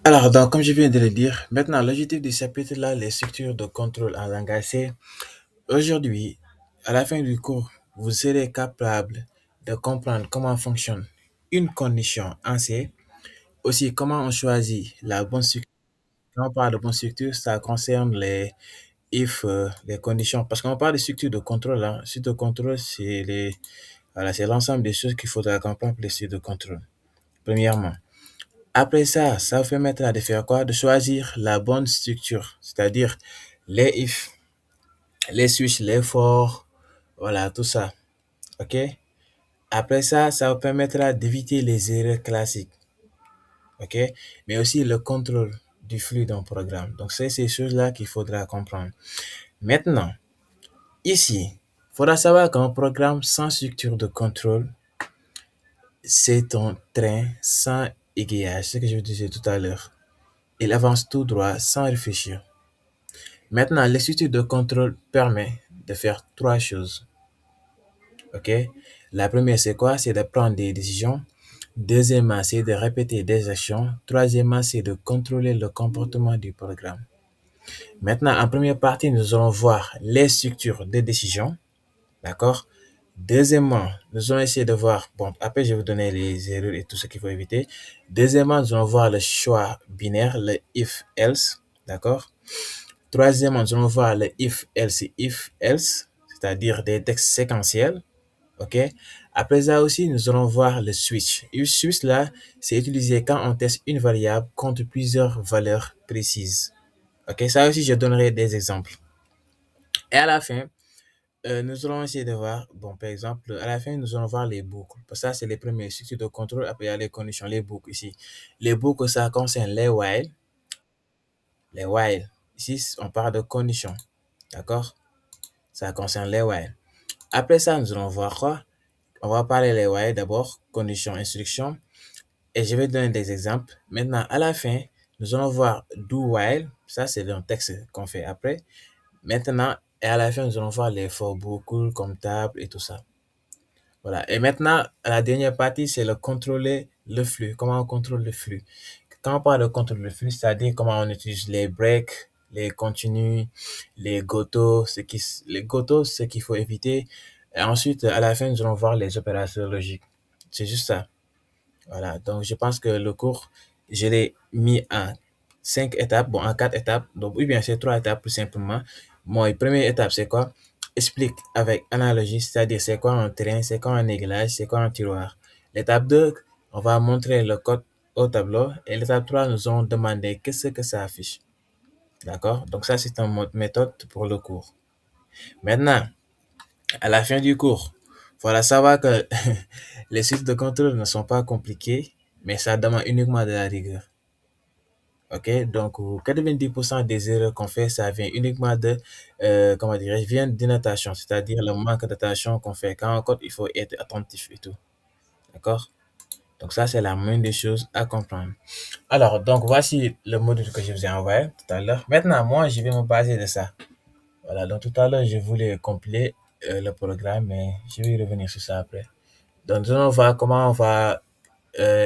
Alors, donc, comme je viens de le dire, maintenant, l'objectif du chapitre-là, les structures de contrôle en langage C. Aujourd'hui, à la fin du cours, vous serez capable de comprendre comment fonctionne une condition en C, aussi comment on choisit la bonne structure. Quand on parle de bonne structure, ça concerne les if, les conditions. Parce qu'on parle de structure de contrôle, hein. Structure de contrôle, voilà, c'est l'ensemble des choses qu'il faudra comprendre pour les structures de contrôle. Premièrement. Après ça, ça vous permettra de faire quoi? De choisir la bonne structure, c'est-à-dire les if, les switch, les for, voilà, tout ça. OK? Après ça, ça vous permettra d'éviter les erreurs classiques. OK? Mais aussi le contrôle du flux d'un programme. Donc, c'est ces choses-là qu'il faudra comprendre. Maintenant, ici, il faudra savoir qu'un programme sans structure de contrôle, c'est un train sans aiguillage, ce que je vous disais tout à l'heure. Il avance tout droit sans réfléchir. Maintenant, l'institut de contrôle permet de faire trois choses. OK? La première, c'est quoi? C'est de prendre des décisions. Deuxièmement, c'est de répéter des actions. Troisièmement, c'est de contrôler le comportement du programme. Maintenant, en première partie, nous allons voir les structures de décision. D'accord? Deuxièmement, nous allons essayer de voir, bon, après je vais vous donner les erreurs et tout ce qu'il faut éviter. Deuxièmement, nous allons voir le choix binaire, le if-else. D'accord? Troisièmement, nous allons voir le if-else, c'est-à-dire des textes séquentiels. OK? Après ça aussi, nous allons voir le switch. Le switch, là, c'est utilisé quand on teste une variable contre plusieurs valeurs précises. OK? Ça aussi, je donnerai des exemples. Et à la fin, nous allons essayer de voir, bon, par exemple, à la fin, nous allons voir les boucles. Parce que ça, c'est les premiers structures de contrôle. Après, il y a les conditions, les boucles ici. Les boucles, ça concerne les while. Les while. Ici, on parle de conditions. D'accord? Ça concerne les while. Après ça, nous allons voir quoi? On va parler les while d'abord, conditions, instructions. Et je vais donner des exemples. Maintenant, à la fin, nous allons voir do while. Ça, c'est un texte qu'on fait après. Maintenant, et à la fin, nous allons voir les for boucles comme table et tout ça. Voilà. Et maintenant, la dernière partie, c'est le contrôler le flux. Comment on contrôle le flux? Quand on parle de contrôle le flux, c'est-à-dire comment on utilise les breaks, les continues, les gotos, les gotos, ce qu'il faut éviter. Et ensuite, à la fin, nous allons voir les opérations logiques. C'est juste ça. Voilà. Donc, je pense que le cours, je l'ai mis en 5 étapes, bon, en 4 étapes. Donc, oui, bien, c'est 3 étapes, plus simplement. Moi, première étape, c'est quoi? Explique avec analogie, c'est-à-dire c'est quoi un train, c'est quoi un aiglage, c'est quoi un tiroir. L'étape 2, on va montrer le code au tableau. Et l'étape 3, nous allons demander qu'est-ce que ça affiche. D'accord? Donc, ça, c'est une méthode pour le cours. Maintenant, à la fin du cours, voilà savoir que les sites de contrôle ne sont pas compliqués, mais ça demande uniquement de la rigueur. OK? Donc, 90% des erreurs qu'on fait, ça vient uniquement de, comment dirais-je, vient d'inattention, c'est-à-dire le manque d'attention qu'on fait. Quand on code, il faut être attentif et tout. D'accord? Donc, ça, c'est la moindre des choses à comprendre. Alors, donc, voici le module que je vous ai envoyé tout à l'heure. Maintenant, moi, je vais me baser de ça. Voilà, donc tout à l'heure, je voulais compiler le programme, mais je vais y revenir sur ça après. Donc, nous allons voir comment on va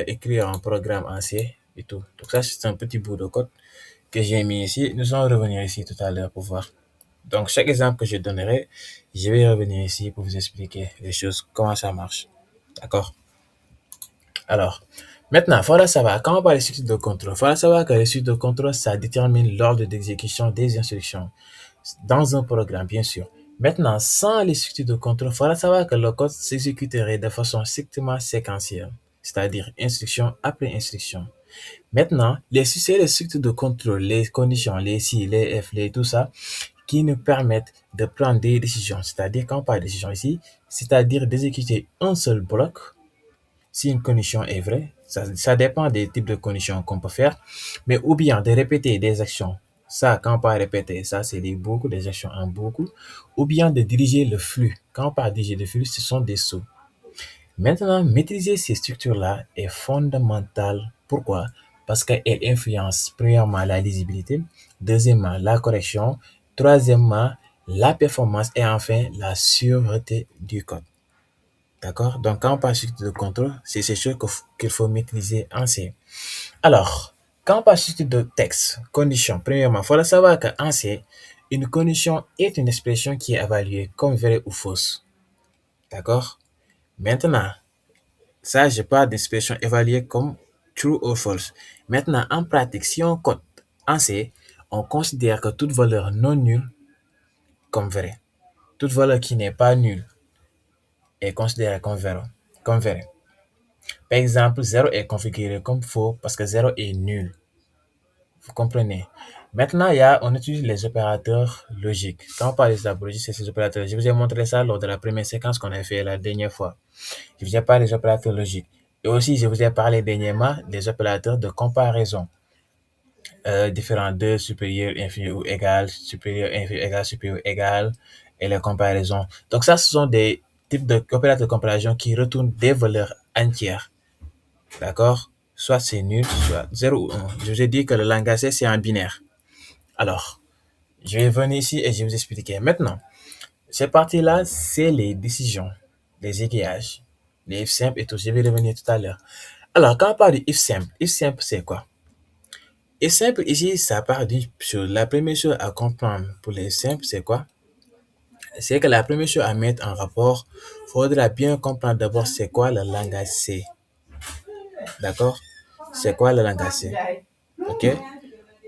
écrire un programme en C et tout. Donc, ça, c'est un petit bout de code que j'ai mis ici. Nous allons revenir ici tout à l'heure pour voir. Donc, chaque exemple que je donnerai, je vais revenir ici pour vous expliquer les choses, comment ça marche. D'accord? Alors, maintenant, il faudra savoir, quand on parle des structures de contrôle, il faudra savoir que les structures de contrôle, ça détermine l'ordre d'exécution des instructions dans un programme, bien sûr. Maintenant, sans les structures de contrôle, il faudra savoir que le code s'exécuterait de façon strictement séquentielle, c'est-à-dire instruction après instruction. Maintenant, c'est les structures de contrôle, les conditions, les si, les f, les tout ça, qui nous permettent de prendre des décisions. C'est-à-dire, quand on parle de décision ici, c'est-à-dire d'exécuter un seul bloc si une condition est vraie. Ça dépend des types de conditions qu'on peut faire, mais ou bien de répéter des actions. Ça, quand on parle répéter, ça, c'est des boucles, des actions en boucle, ou bien de diriger le flux. Quand on parle de diriger le flux, ce sont des sauts. Maintenant, maîtriser ces structures-là est fondamental. Pourquoi? Parce qu'elles influencent premièrement la lisibilité, deuxièmement la correction, troisièmement la performance et enfin la sûreté du code. D'accord? Donc, quand on parle de structure de contrôle, c'est ces choses qu'il faut maîtriser en C. Alors, Quand on parle de de texte, condition, premièrement, il faut savoir qu'en C, une condition est une expression qui est évaluée comme vraie ou fausse. D'accord? Maintenant, ça, je parle d'expression évaluée comme true ou false. Maintenant, en pratique, si on code en C, on considère que toute valeur non nulle comme vraie. Toute valeur qui n'est pas nulle est considérée comme vraie. Comme vraie. Par exemple, 0 est configuré comme faux parce que 0 est nul. Vous comprenez? Maintenant, on utilise les opérateurs logiques. Quand on parle des opérateurs logiques, c'est ces opérateurs. Je vous ai montré ça lors de la première séquence qu'on a fait la dernière fois. Je vous ai parlé des opérateurs logiques. Et aussi, je vous ai parlé dernièrement des opérateurs de comparaison. Différents de supérieur, inférieur ou égal, supérieur, inférieur, égal, supérieur, égal, et les comparaisons. Donc ça, ce sont des types d'opérateurs de comparaison qui retournent des valeurs entières. D'accord? Soit c'est nul, soit 0 ou 1. Je vous ai dit que le langage C, c'est un binaire. Alors, je vais venir ici et je vais vous expliquer. Maintenant, cette partie-là, c'est les décisions, les aiguillages, les if simples et tout. Je vais revenir tout à l'heure. Alors, quand on parle de if simple, c'est quoi? If simple, ici, ça part d'une chose. La première chose à comprendre pour les simples, c'est quoi? C'est que la première chose à mettre en rapport, il faudra bien comprendre d'abord c'est quoi le langage C. D'accord? C'est quoi le langage C? OK?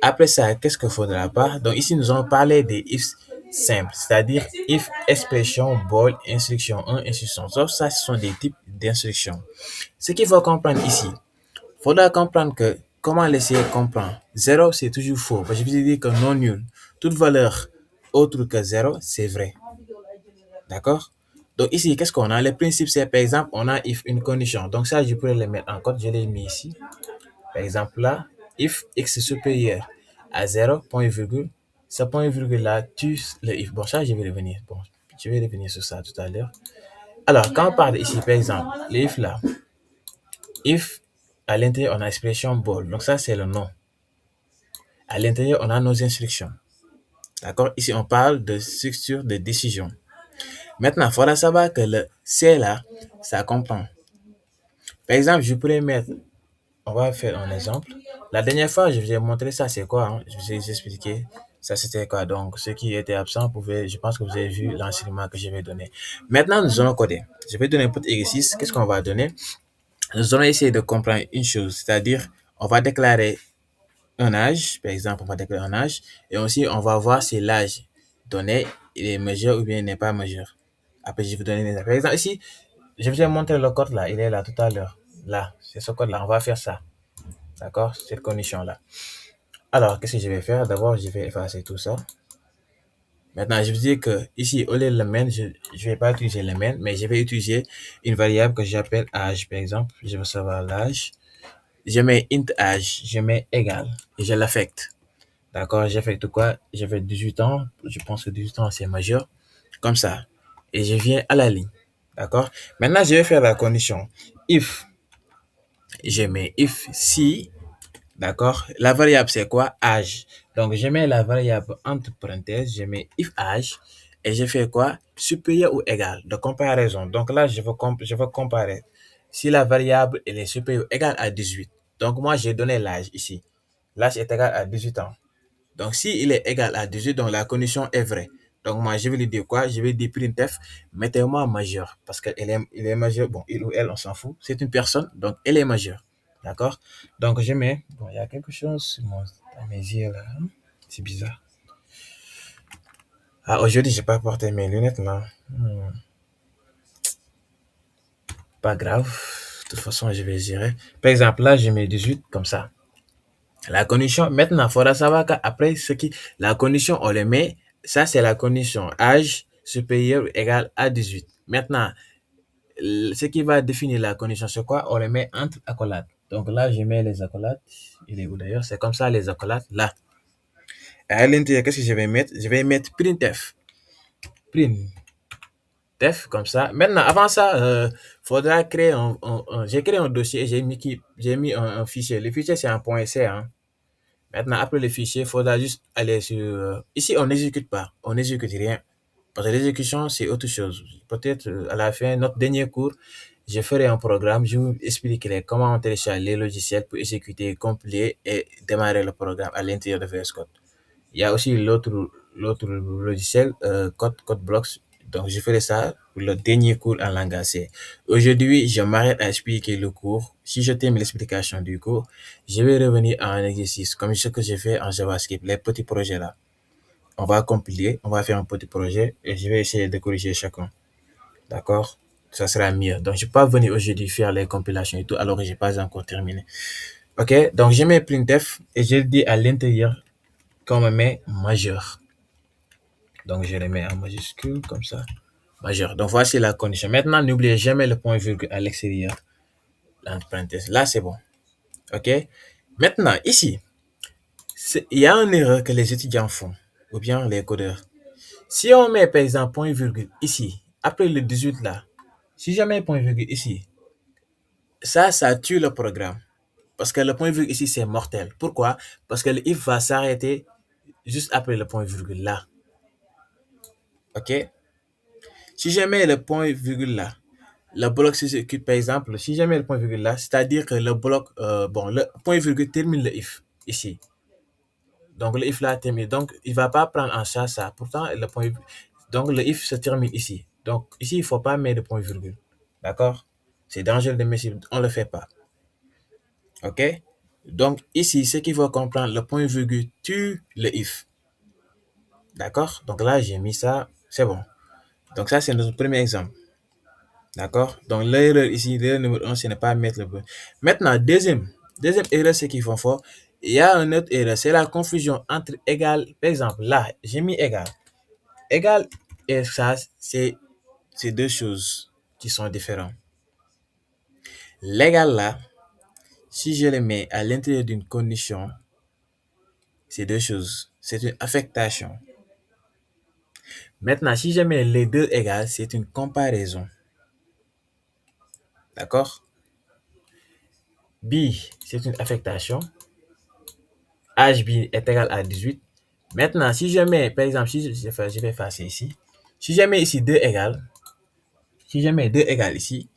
Après ça, qu'est-ce qu'il faudra pas? Donc ici, nous allons parler des if simples, c'est-à-dire if expression, bool, instruction 1, instruction 2. Ça, ce sont des types d'instructions. Ce qu'il faut comprendre ici, il faudra comprendre que comment laisser comprendre. 0, c'est toujours faux. Parce que je vous ai dit que non nul. Toute valeur autre que 0, c'est vrai. D'accord? Donc ici, qu'est-ce qu'on a? Les principes, c'est par exemple, on a if une condition. Donc ça, je pourrais les mettre en code. Je les mis ici. Par exemple là, if x est supérieur à 0, point virgule, ce point virgule là tue le if. Bon, ça, je vais revenir. Bon, je vais revenir sur ça tout à l'heure. Alors, quand on parle ici, par exemple, le if là, if à l'intérieur, on a l'expression ball. Donc ça, c'est le nom. À l'intérieur, on a nos instructions. D'accord? Ici, on parle de structure de décision. Maintenant, il faudra savoir que le C là, ça comprend. Par exemple, je pourrais mettre, on va faire un exemple. La dernière fois, je vous ai montré ça, c'est quoi, hein? Je vous ai expliqué. Ça, c'était quoi? Donc, ceux qui étaient absents pouvaient, je pense que vous avez vu l'enseignement que je vais donner. Maintenant, nous allons coder. Je vais donner un petit exercice. Qu'est-ce qu'on va donner? Nous allons essayer de comprendre une chose, c'est-à-dire, on va déclarer un âge, par exemple, on va déclarer un âge, et aussi, on va voir si l'âge donné il est majeur ou bien il n'est pas majeur. Après, je vais vous donner des exemples. Par exemple, ici, je vous ai montré le code là, il est là tout à l'heure. Là, c'est ce code-là, on va faire ça. D'accord? Cette condition-là. Alors, qu'est-ce que je vais faire? D'abord, je vais effacer tout ça. Maintenant, je vous dis que ici, au lieu de le main, je ne vais pas utiliser le main, mais je vais utiliser une variable que j'appelle âge. Par exemple, je veux savoir l'âge. Je mets int âge, je mets égal et je l'affecte. D'accord? J'affecte quoi? J'affecte 18 ans. Je pense que 18 ans, c'est majeur. Comme ça. Et je viens à la ligne. D'accord? Maintenant, je vais faire la condition. If, je mets if si. D'accord? La variable, c'est quoi? Âge. Donc, je mets la variable entre parenthèses, je mets if âge, et je fais quoi? Supérieur ou égal, de comparaison. Donc là, je veux comparer. Si la variable elle est supérieure ou égale à 18, donc moi, j'ai donné l'âge ici. L'âge est égal à 18 ans. Donc, s'il est égal à 18, donc la condition est vraie. Donc, moi, je vais lui dire quoi? Je vais dire printf, mettez-moi majeur. Parce il est majeur. Bon, il ou elle, on s'en fout. C'est une personne, donc elle est majeure. D'accord? Donc, je mets. Bon, il y a quelque chose sur dans mes yeux là, hein. C'est bizarre. Ah, aujourd'hui, j'ai pas porté mes lunettes là. Pas grave. De toute façon, je vais gérer. Par exemple, là, je mets 18 comme ça. La condition, maintenant, il faudra savoir qu'après, la condition, on le met, ça c'est la condition, âge supérieur ou égal à 18. Maintenant, ce qui va définir la condition, c'est quoi? On le met entre accolades. Donc là, je mets les accolades. Il est où d'ailleurs? C'est comme ça, les accolades, là. Et à l'intérieur, qu'est-ce que je vais mettre? Je vais mettre printf. Printf, comme ça. Maintenant, avant ça, faudra créer j'ai créé un dossier et j'ai mis un fichier. Le fichier, c'est un .sr, hein. Maintenant, après le fichier, il faudra juste aller sur... ici, on n'exécute pas. On n'exécute rien. Parce que l'exécution, c'est autre chose. Peut-être à la fin, notre dernier cours, je ferai un programme, je vous expliquerai comment on télécharge les logiciels pour exécuter, compiler et démarrer le programme à l'intérieur de VS Code. Il y a aussi l'autre logiciel, CodeBlocks. Donc, je ferai ça pour le dernier cours en langage C. Aujourd'hui, je m'arrête à expliquer le cours. Si je termine l'explication du cours, je vais revenir à un exercice comme ce que j'ai fait en JavaScript, les petits projets là. On va compiler, on va faire un petit projet et je vais essayer de corriger chacun. D'accord? Ça sera mieux. Donc, je ne peux pas venir aujourd'hui faire les compilations et tout alors que je n'ai pas encore terminé. OK? Donc, je mets printf et je dis à l'intérieur qu'on me met majeur. Donc, je le mets en majuscule comme ça. Majeur. Donc, voici la condition. Maintenant, n'oubliez jamais le point virgule à l'extérieur. Entre parenthèses. Là, c'est bon. OK? Maintenant, ici, il y a une erreur que les étudiants font, ou bien les codeurs. Si on met, par exemple, point virgule ici, après le 18 là, si jamais point virgule ici, ça tue le programme. Parce que le point virgule ici, c'est mortel. Pourquoi? Parce que le if va s'arrêter juste après le point virgule là. OK? Si je mets le point virgule là, le bloc s'exécute par exemple, si je mets le point virgule là, c'est-à-dire que le bloc, le point virgule termine le if ici. Donc le if là termine. Donc il ne va pas prendre en charge ça. Pourtant, le point, donc le if se termine ici. Donc ici, il ne faut pas mettre de point virgule. D'accord? C'est dangereux de mettre, on ne le fait pas. OK? Donc ici, ce qu'il faut comprendre, le point virgule tue le if. D'accord? Donc là, j'ai mis ça, c'est bon. Donc ça, c'est notre premier exemple. D'accord? Donc l'erreur ici, l'erreur numéro 1, ce n'est pas mettre le point. Maintenant, deuxième erreur, c'est qu'ils font fort. Il y a une autre erreur, c'est la confusion entre égal. Par exemple, là, j'ai mis égal. Égal et ça, c'est deux choses qui sont différentes. L'égal là, si je le mets à l'intérieur d'une condition, c'est deux choses. C'est une affectation. Maintenant, si je mets les deux égales, c'est une comparaison. D'accord? B, c'est une affectation. HB est égal à 18. Maintenant, si je mets, par exemple, si je vais effacer ici. Si je mets ici 2 égales, si je mets 2 égales ici,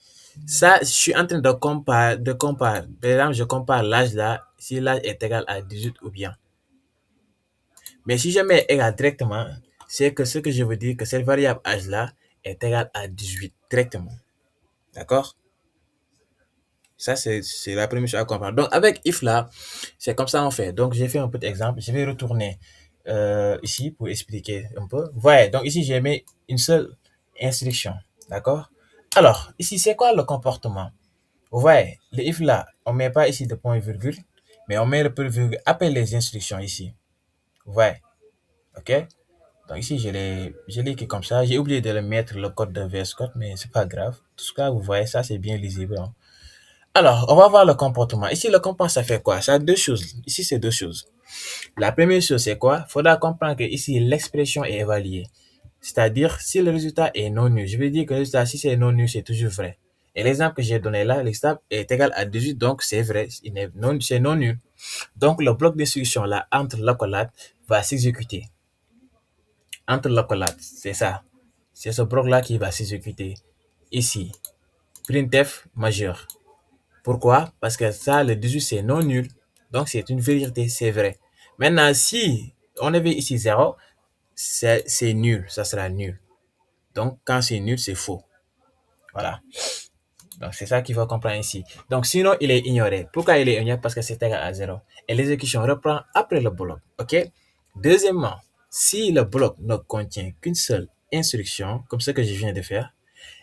ça, je suis en train de comparer. Par exemple, je compare l'âge là, si l'âge est égal à 18 ou bien. Mais si je mets égal directement, c'est que ce que je veux dire, que cette variable âge là est égale à 18 directement. D'accord? Ça, c'est la première chose à comprendre. Donc, avec if là, c'est comme ça on fait. Donc, j'ai fait un petit exemple. Je vais retourner ici pour expliquer un peu. Voyez, donc ici, j'ai mis une seule instruction. D'accord? Alors, ici, c'est quoi le comportement? Vous voyez, le if là, on ne met pas ici de point virgule, mais on met le point virgule après les instructions ici. Vous voyez? OK? Donc ici, je l'ai écrit comme ça. J'ai oublié de le mettre le code de VS Code, mais c'est pas grave. Tout ce que vous voyez, ça, c'est bien lisible. Hein. Alors, on va voir le comportement. Ici, le comportement, ça fait quoi? Ça a deux choses. Ici, c'est deux choses. La première chose, c'est quoi? Il faudra comprendre que ici, l'expression est évaluée. C'est-à-dire, si le résultat est non nul, je veux dire que le résultat, si c'est non nul, c'est toujours vrai. Et l'exemple que j'ai donné là, l'exemple est égal à 18, donc c'est vrai, c'est non nul. Donc, le bloc d'instruction là, entre l'accolade, va s'exécuter. Entre l'accolade, c'est ça. C'est ce bloc-là qui va s'exécuter. Ici, printf majeur. Pourquoi? Parce que ça, le 18, c'est non nul. Donc, c'est une vérité, c'est vrai. Maintenant, si on avait ici 0, c'est nul, ça sera nul. Donc, quand c'est nul, c'est faux. Voilà. Donc, c'est ça qu'il faut comprendre ici. Donc, sinon, il est ignoré. Pourquoi il est ignoré? Parce que c'est égal à 0. Et l'exécution reprend après le bloc. OK? Deuxièmement, si le bloc ne contient qu'une seule instruction, comme ce que je viens de faire,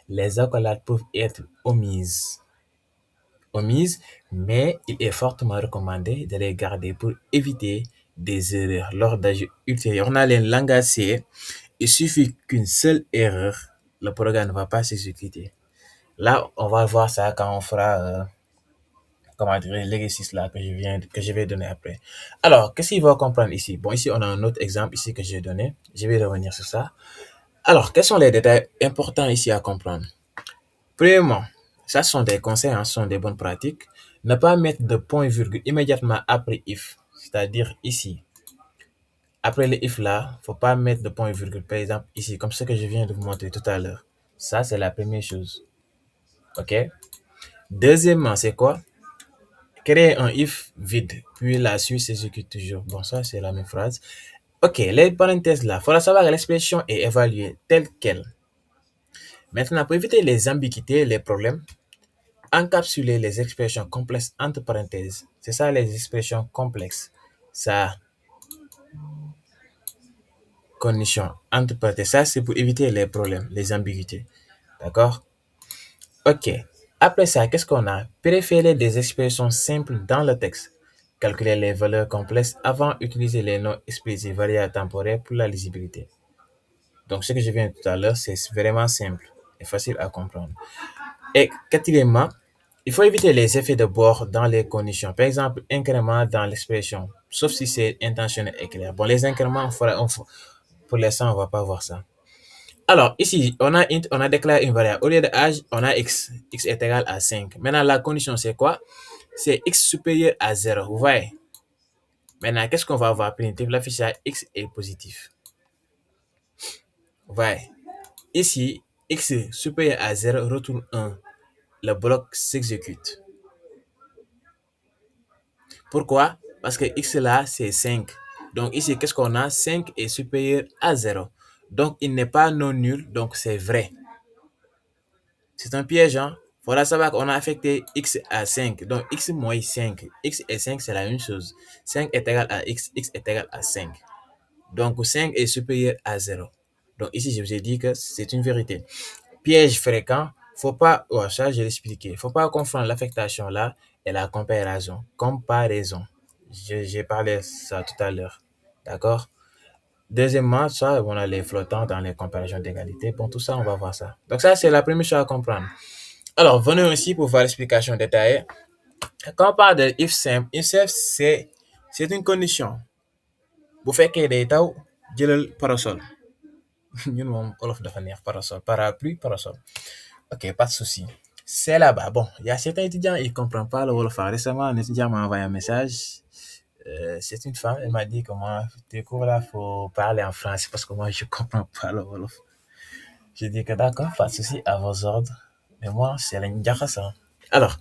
les accolades peuvent être omises, mais il est fortement recommandé de les garder pour éviter des erreurs lors d'ajout ultérieur. On a les langages C, il suffit qu'une seule erreur, le programme ne va pas s'exécuter. Là, on va voir ça quand on fera comment dire, l'exercice là que je vais donner après. Alors, qu'est-ce qu'il va comprendre ici? Bon, ici, on a un autre exemple ici que j'ai donné. Je vais revenir sur ça. Alors, quels sont les détails importants ici à comprendre? Premièrement, ça sont des conseils, hein, ce sont des bonnes pratiques. Ne pas mettre de point-virgule immédiatement après if, c'est-à-dire ici. Après le if là, il ne faut pas mettre de point-virgule, par exemple ici, comme ce que je viens de vous montrer tout à l'heure. Ça, c'est la première chose. OK? Deuxièmement, c'est quoi? Créer un if vide, puis la suite s'exécute toujours. Bon, ça, c'est la même phrase. OK, les parenthèses là, il faudra savoir que l'expression est évaluée telle qu'elle. Maintenant, pour éviter les ambiguïtés, les problèmes, encapsuler les expressions complexes entre parenthèses. C'est ça les expressions complexes. Ça, condition entre parenthèses. Ça, c'est pour éviter les problèmes, les ambiguïtés. D'accord? OK. Après ça, qu'est-ce qu'on a? Préférer des expressions simples dans le texte. Calculer les valeurs complexes avant d'utiliser les noms explicites variables temporaires pour la lisibilité. Donc, ce que je viens de tout à l'heure, c'est vraiment simple et facile à comprendre. Et quatrièmement, il faut éviter les effets de bord dans les conditions. Par exemple, incrément dans l'expression, sauf si c'est intentionnel et clair. Bon, les incréments, pour l'instant, on ne va pas voir ça. Alors, ici, on a déclaré une variable. Au lieu de âge, on a x. X est égal à 5. Maintenant, la condition, c'est quoi? C'est x supérieur à 0. Vous voyez? Maintenant, qu'est-ce qu'on va avoir primitif? L'affichage x est positif. Vous voyez? Ici, x supérieur à 0 retourne 1. Le bloc s'exécute. Pourquoi? Parce que x là, c'est 5. Donc ici, qu'est-ce qu'on a? 5 est supérieur à 0. Donc, il n'est pas non nul, donc c'est vrai. C'est un piège, hein? Il faudra savoir qu'on a affecté x à 5. Donc, x moins 5. X et 5, c'est la même chose. 5 est égal à x, x est égal à 5. Donc, 5 est supérieur à 0. Donc, ici, je vous ai dit que c'est une vérité. Piège fréquent, faut pas, oh, ça, je l'ai expliqué. Faut pas confondre l'affectation là et la comparaison. Comparaison. J'ai parlé de ça tout à l'heure. D'accord? Deuxièmement, ça, on a les flottants dans les comparaisons d'égalité. Bon, tout ça, on va voir ça. Donc, ça, c'est la première chose à comprendre. Alors, venons ici pour voir l'explication détaillée. Quand on parle de if simple, if simple, c'est une condition. Bu fekkee day taw, jëlal parasol. Ñun moom olof dafa neex parasol. Parapluie, parasol. Ok, pas de souci. C'est là-bas. Bon, il y a certains étudiants, ils ne comprennent pas le wolof. Récemment, un étudiant m'a envoyé un message. C'est une femme, elle m'a dit comment tes cours là, faut parler en français parce que moi, je ne comprends pas le wolof. J'ai dit que d'accord, pas de souci, à vos ordres. Mais moi, c'est la ça. Alors,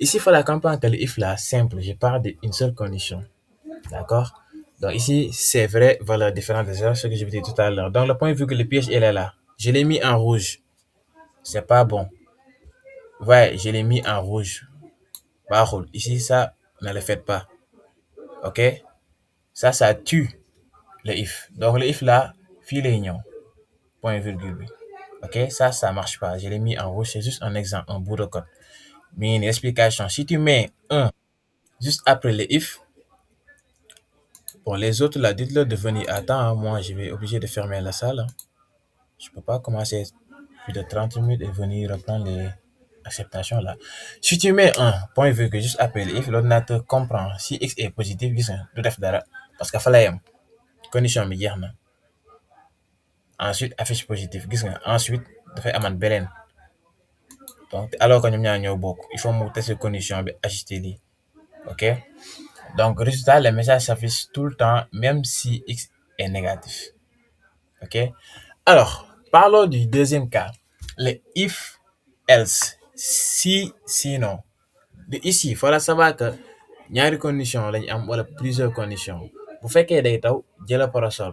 ici, il faut la comprendre que le if là, simple, je parle d'une seule condition. D'accord? Donc ici, c'est vrai, valeur différente de 0, ce que je vous dit tout à l'heure. Donc le point vu que le piège, il est là. Je l'ai mis en rouge. C'est pas bon. Ouais, je l'ai mis en rouge. Baaxul. Ici, ça, ne le faites pas. OK? Ça tue le if. Donc le if là, file réunion. Point virgule. OK? Ça marche pas. Je l'ai mis en rouge. C'est juste un exemple, un bout de code. Mais une explication. Si tu mets un juste après le if, bon, les autres là, dites-leur de venir. Attends, hein, moi, je vais obligé de fermer la salle, hein. Je peux pas commencer plus de 30 minutes et venir reprendre les acceptations là. Si tu mets un point virgule juste après if, l'ordinateur comprend si x est positif, gis nga du def dara parce que fa la yem. Condition bi jeex na. Ensuite, affiche positif, gis nga. Ensuite, dafay amaat beneen. Donc, alors que ñoom ñaar ñoo bokk, il faut mu tester condition bi ajuster lii. OK? Donc, résultat, le message s'affiche tout le temps, même si x est négatif. OK? Alors, parlons du deuxième cas. Le if else. Si, sinon. Ici, il faudra savoir que ñaari condition lañ am wala plusieurs conditions. Bu fekkee day taw, jëla parasol.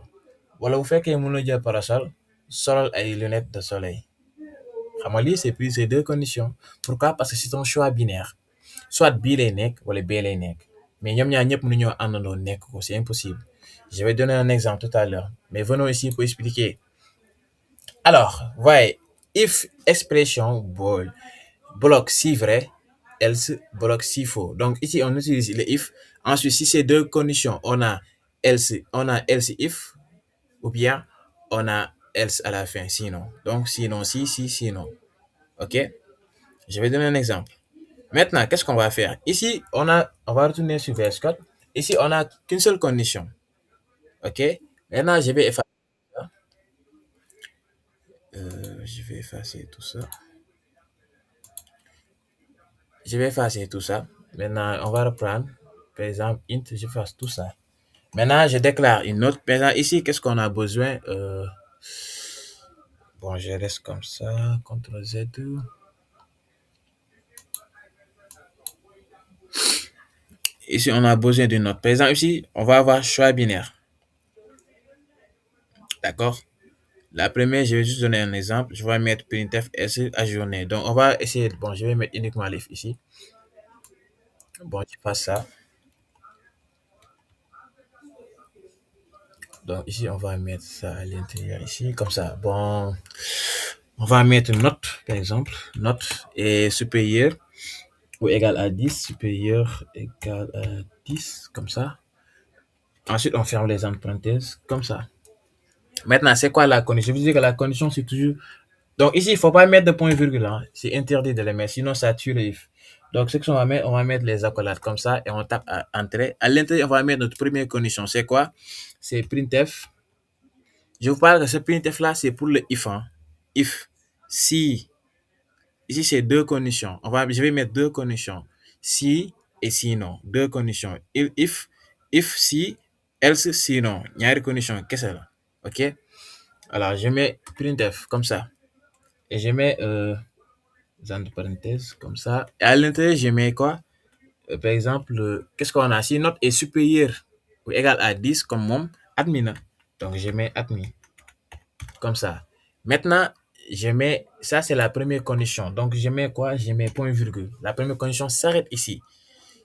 Wala bu fekkee mënoo jël parasol, solal ay lunettes de soleil. Xam nga lii, c'est plus ces deux conditions. Pourquoi? Parce que c'est un choix binaire. Soit bii lay nekk wala bee lay nekk. Mais ñoom ñaar ñëpp mënuñoo àndandoo nekk ko, c'est impossible. Je vais donner un exemple tout à l'heure. Mais venons ici pour expliquer. Alors, voyez, if expression bloque si vrai, else bloque si faux. Donc ici, on utilise le if. Ensuite, si ces deux conditions, on a else if, ou bien on a else à la fin, sinon. Donc, sinon, si, sinon. OK? Je vais donner un exemple. Maintenant, qu'est-ce qu'on va faire? Ici, on va retourner sur VS Code. Ici, on n'a qu'une seule condition. OK? Maintenant, je vais effacer ça. Je vais effacer tout ça. Je vais effacer tout ça. Maintenant, on va reprendre. Par exemple, int, je fasse tout ça. Maintenant, je déclare une autre. Maintenant, ici, qu'est-ce qu'on a besoin? Bon, je laisse comme ça. CTRL Z. Ici, on a besoin d'une note. Par exemple, ici, on va avoir choix binaire. D'accord? La première, je vais juste donner un exemple. Je vais mettre printf s ajourné. Donc, on va essayer. Bon, je vais mettre uniquement l'if ici. Bon, je passe ça. Donc, ici, on va mettre ça à l'intérieur ici. Comme ça. Bon, on va mettre note, par exemple. Note est supérieure ou égale à 10. Supérieur égale à 10. Comme ça. Ensuite, on ferme les entre parenthèses. Comme ça. Maintenant, c'est quoi la condition? Je vous dis que la condition, c'est toujours. Donc ici, il ne faut pas mettre de point virgule, hein. C'est interdit de les mettre, sinon ça tue le if. Donc ce qu'on va mettre les accolades comme ça et on tape à entrée. À l'intérieur, on va mettre notre première condition. C'est quoi? C'est printf. Je vous parle de ce printf là, c'est pour le if, hein. If, si, ici c'est deux conditions. Je vais mettre deux conditions. Si et sinon. Deux conditions. If, si, else, sinon. Il y a une condition. Qu'est-ce que c'est là? OK? Alors je mets printf comme ça. Et je mets entre parenthèses, comme ça. Et à l'intérieur, je mets quoi? Par exemple, qu'est-ce qu'on a? Si note est supérieure ou égale à 10, comme mon admin. Donc, je mets admin, comme ça. Maintenant, je mets, ça c'est la première condition. Donc, je mets quoi? Je mets point virgule. La première condition s'arrête ici.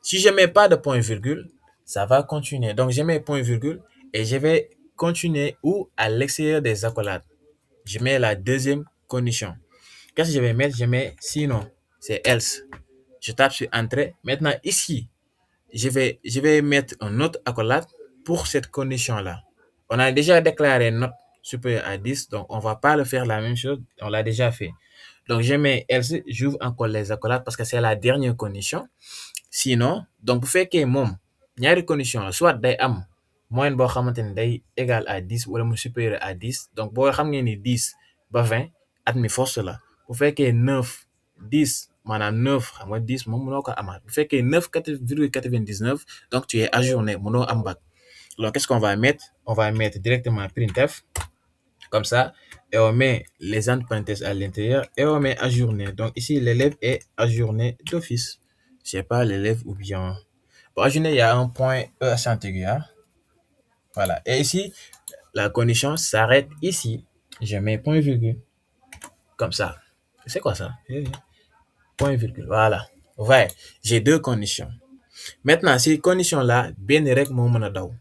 Si je mets pas de point virgule, ça va continuer. Donc, je mets point virgule et je vais continuer ou à l'extérieur des accolades. Je mets la deuxième condition. Qu'est-ce que je vais mettre? Je mets sinon, c'est else. Je tape sur entrée. Maintenant, ici, je vais mettre un autre accolade pour cette condition-là. On a déjà déclaré note supérieure à 10, donc on ne va pas le faire la même chose. On l'a déjà fait. Donc, je mets else, j'ouvre encore les accolades parce que c'est la dernière condition. Sinon, donc bu fekkee moom ñaari condition la soit day am moyenne boo xamante ne day égal à 10 wala mu supérieur à 10. Donc boo xam ngeen ni 10 ba 20 admis force la. Bu fekkee 9 10 maanaam 9 xam nga 10 moom mënoo ko amaat. Bu fekkee 9,99 donc tu es ajourné mënoo am bac. Donc qu'est-ce qu'on va mettre? On va mettre directement printf comme ça et on met les entre parenthèses à l'intérieur et on met ajourné. Donc ici l'élève est ajourné d'office. Je sais pas l'élève ou bien. Bon, ajourné, il y a un point E accent aigu, hein. Voilà. Et ici, la condition s'arrête ici. Je mets point virgule. Comme ça. C'est quoi ça? Point virgule. Voilà. Ouais. J'ai deux conditions. Maintenant, ces conditions-là, bien rek moo mën a daw.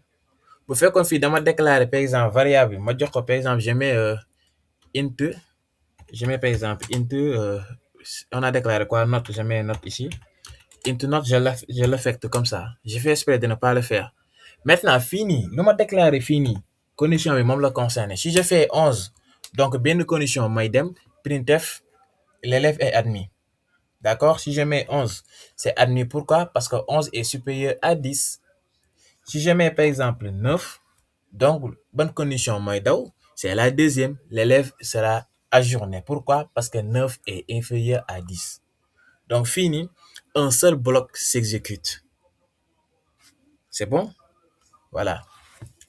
Bu fekkoon fii dama déclarer par exemple variable ma jox ko par exemple je mets int je mets par exemple int on a déclaré quoi note, je mets note ici. Int note, je l'affecte comme ça. J'ai fait exprès de ne pas le faire. Maintenant, fini. Nous m'a déclaré fini. Condition, mais le concerne. Si je fais 11, donc bien de condition, maïdem, printf, l'élève est admis. D'accord? Si je mets 11, c'est admis. Pourquoi? Parce que 11 est supérieur à 10. Si je mets par exemple 9, donc bonne condition, maïdaou, c'est la deuxième. L'élève sera ajourné. Pourquoi? Parce que 9 est inférieur à 10. Donc fini, un seul bloc s'exécute. C'est bon? Voilà.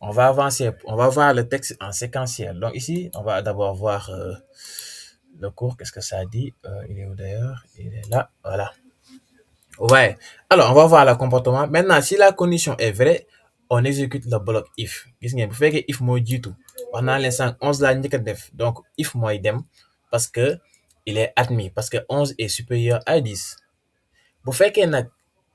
On va avancer. On va voir le texte en séquentiel. Donc ici, on va d'abord voir le cours. Qu'est-ce que ça dit? Il est où d'ailleurs? Il est là. Voilà. Ouais. Alors, on va voir le comportement. Maintenant, si la condition est vraie, on exécute le bloc if. Gis ngeen bu fekkee if mooy jiitu wax naa leen sànq 11 laa njëkk a def donc if mooy dem parce que il est admis parce que 11 est supérieur à 10. Bu fekkee nag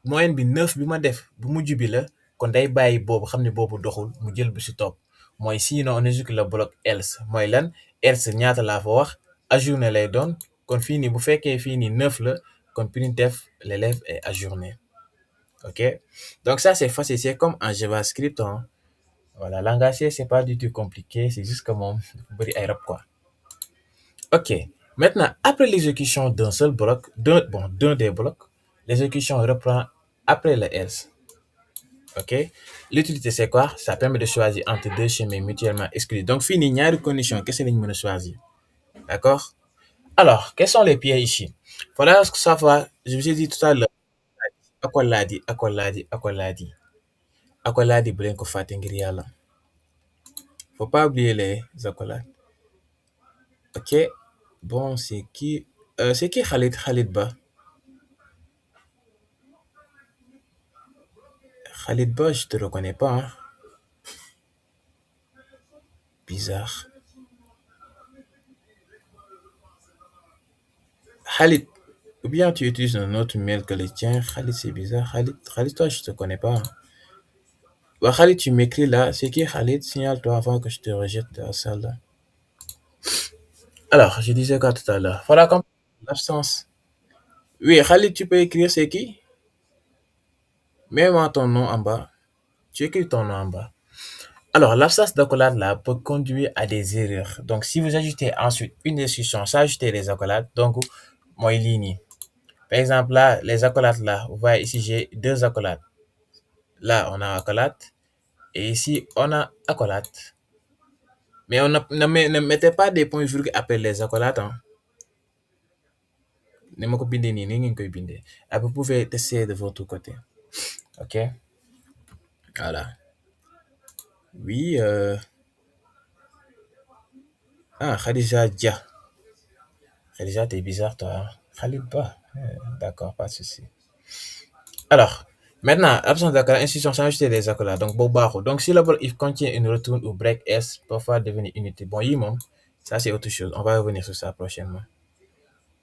moyenne bi 9 bi ma def bu mujj bi la kon day bàyyi boobu xam ne boobu doxul mu jël bu si topp mooy sinon on exécute le bloc else mooy lan else ñaata laa fa wax ajourné lay doon kon fii nii bu fekkee fii nii 9 la kon printf l'élève est ajourné. Ok, donc ça c'est facile, c'est comme en JavaScript, hein. Voilà, langage C, c'est pas du tout compliqué, c'est juste comme on quoi. Ok, maintenant après l'exécution d'un seul bloc, d'un des blocs, l'exécution reprend après le else. Ok, l'utilité c'est quoi? Ça permet de choisir entre deux chemins mutuellement exclus. Donc fini, ñaari condition, qu'est-ce que nous choisir? D'accord? Alors, quels sont les pièges ici? Voilà ce que ça va. Je vous ai dit tout à l'heure. Accolade, accolade, accolade. Accolade bu leen ko fàtte ngir yàlla. Faut pas oublier les accolades. Ok. Bon, c'est qui? C'est qui Khalid? Khalid Ba. Khalid Ba, je te reconnais pas, hein. Bizarre. Khalid, ou bien tu utilises un autre mail que le tien. Khalid, c'est bizarre. Khalid, toi, je te connais pas, hein. Bah, Khalid, tu m'écris là. C'est qui Khalid? Signale-toi avant que je te rejette de la salle là. Alors, je disais quoi tout à l'heure? Voilà comme l'absence. Oui, Khalid, tu peux écrire c'est qui? Mets-moi ton nom en bas. Tu écris ton nom en bas. Alors, l'absence d'accolade là peut conduire à des erreurs. Donc, si vous ajoutez ensuite une discussion sans ajouter les accolades, donc, moi, ligne. Par exemple, là, les accolades là, vous voyez ici, j'ai deux accolades. Là, on a accolade et ici, on a accolade. Mais ne mettez pas des points virgules après les accolades, hein. Ne me copie ni ni koy bindé. Vous pouvez tester de votre côté. OK? Voilà. Oui, ah, Khadija Dia. Khadija, t'es bizarre, toi, hein. Khalid Ba. D'accord, pas de souci. Alors, maintenant, absence d'accolade, institution sans ajouter des accolades. Donc, Bobaro. Donc, si le bloc if contient une retourne ou break S, parfois devenir unité. Bon, Yimon, ça c'est autre chose. On va revenir sur ça prochainement.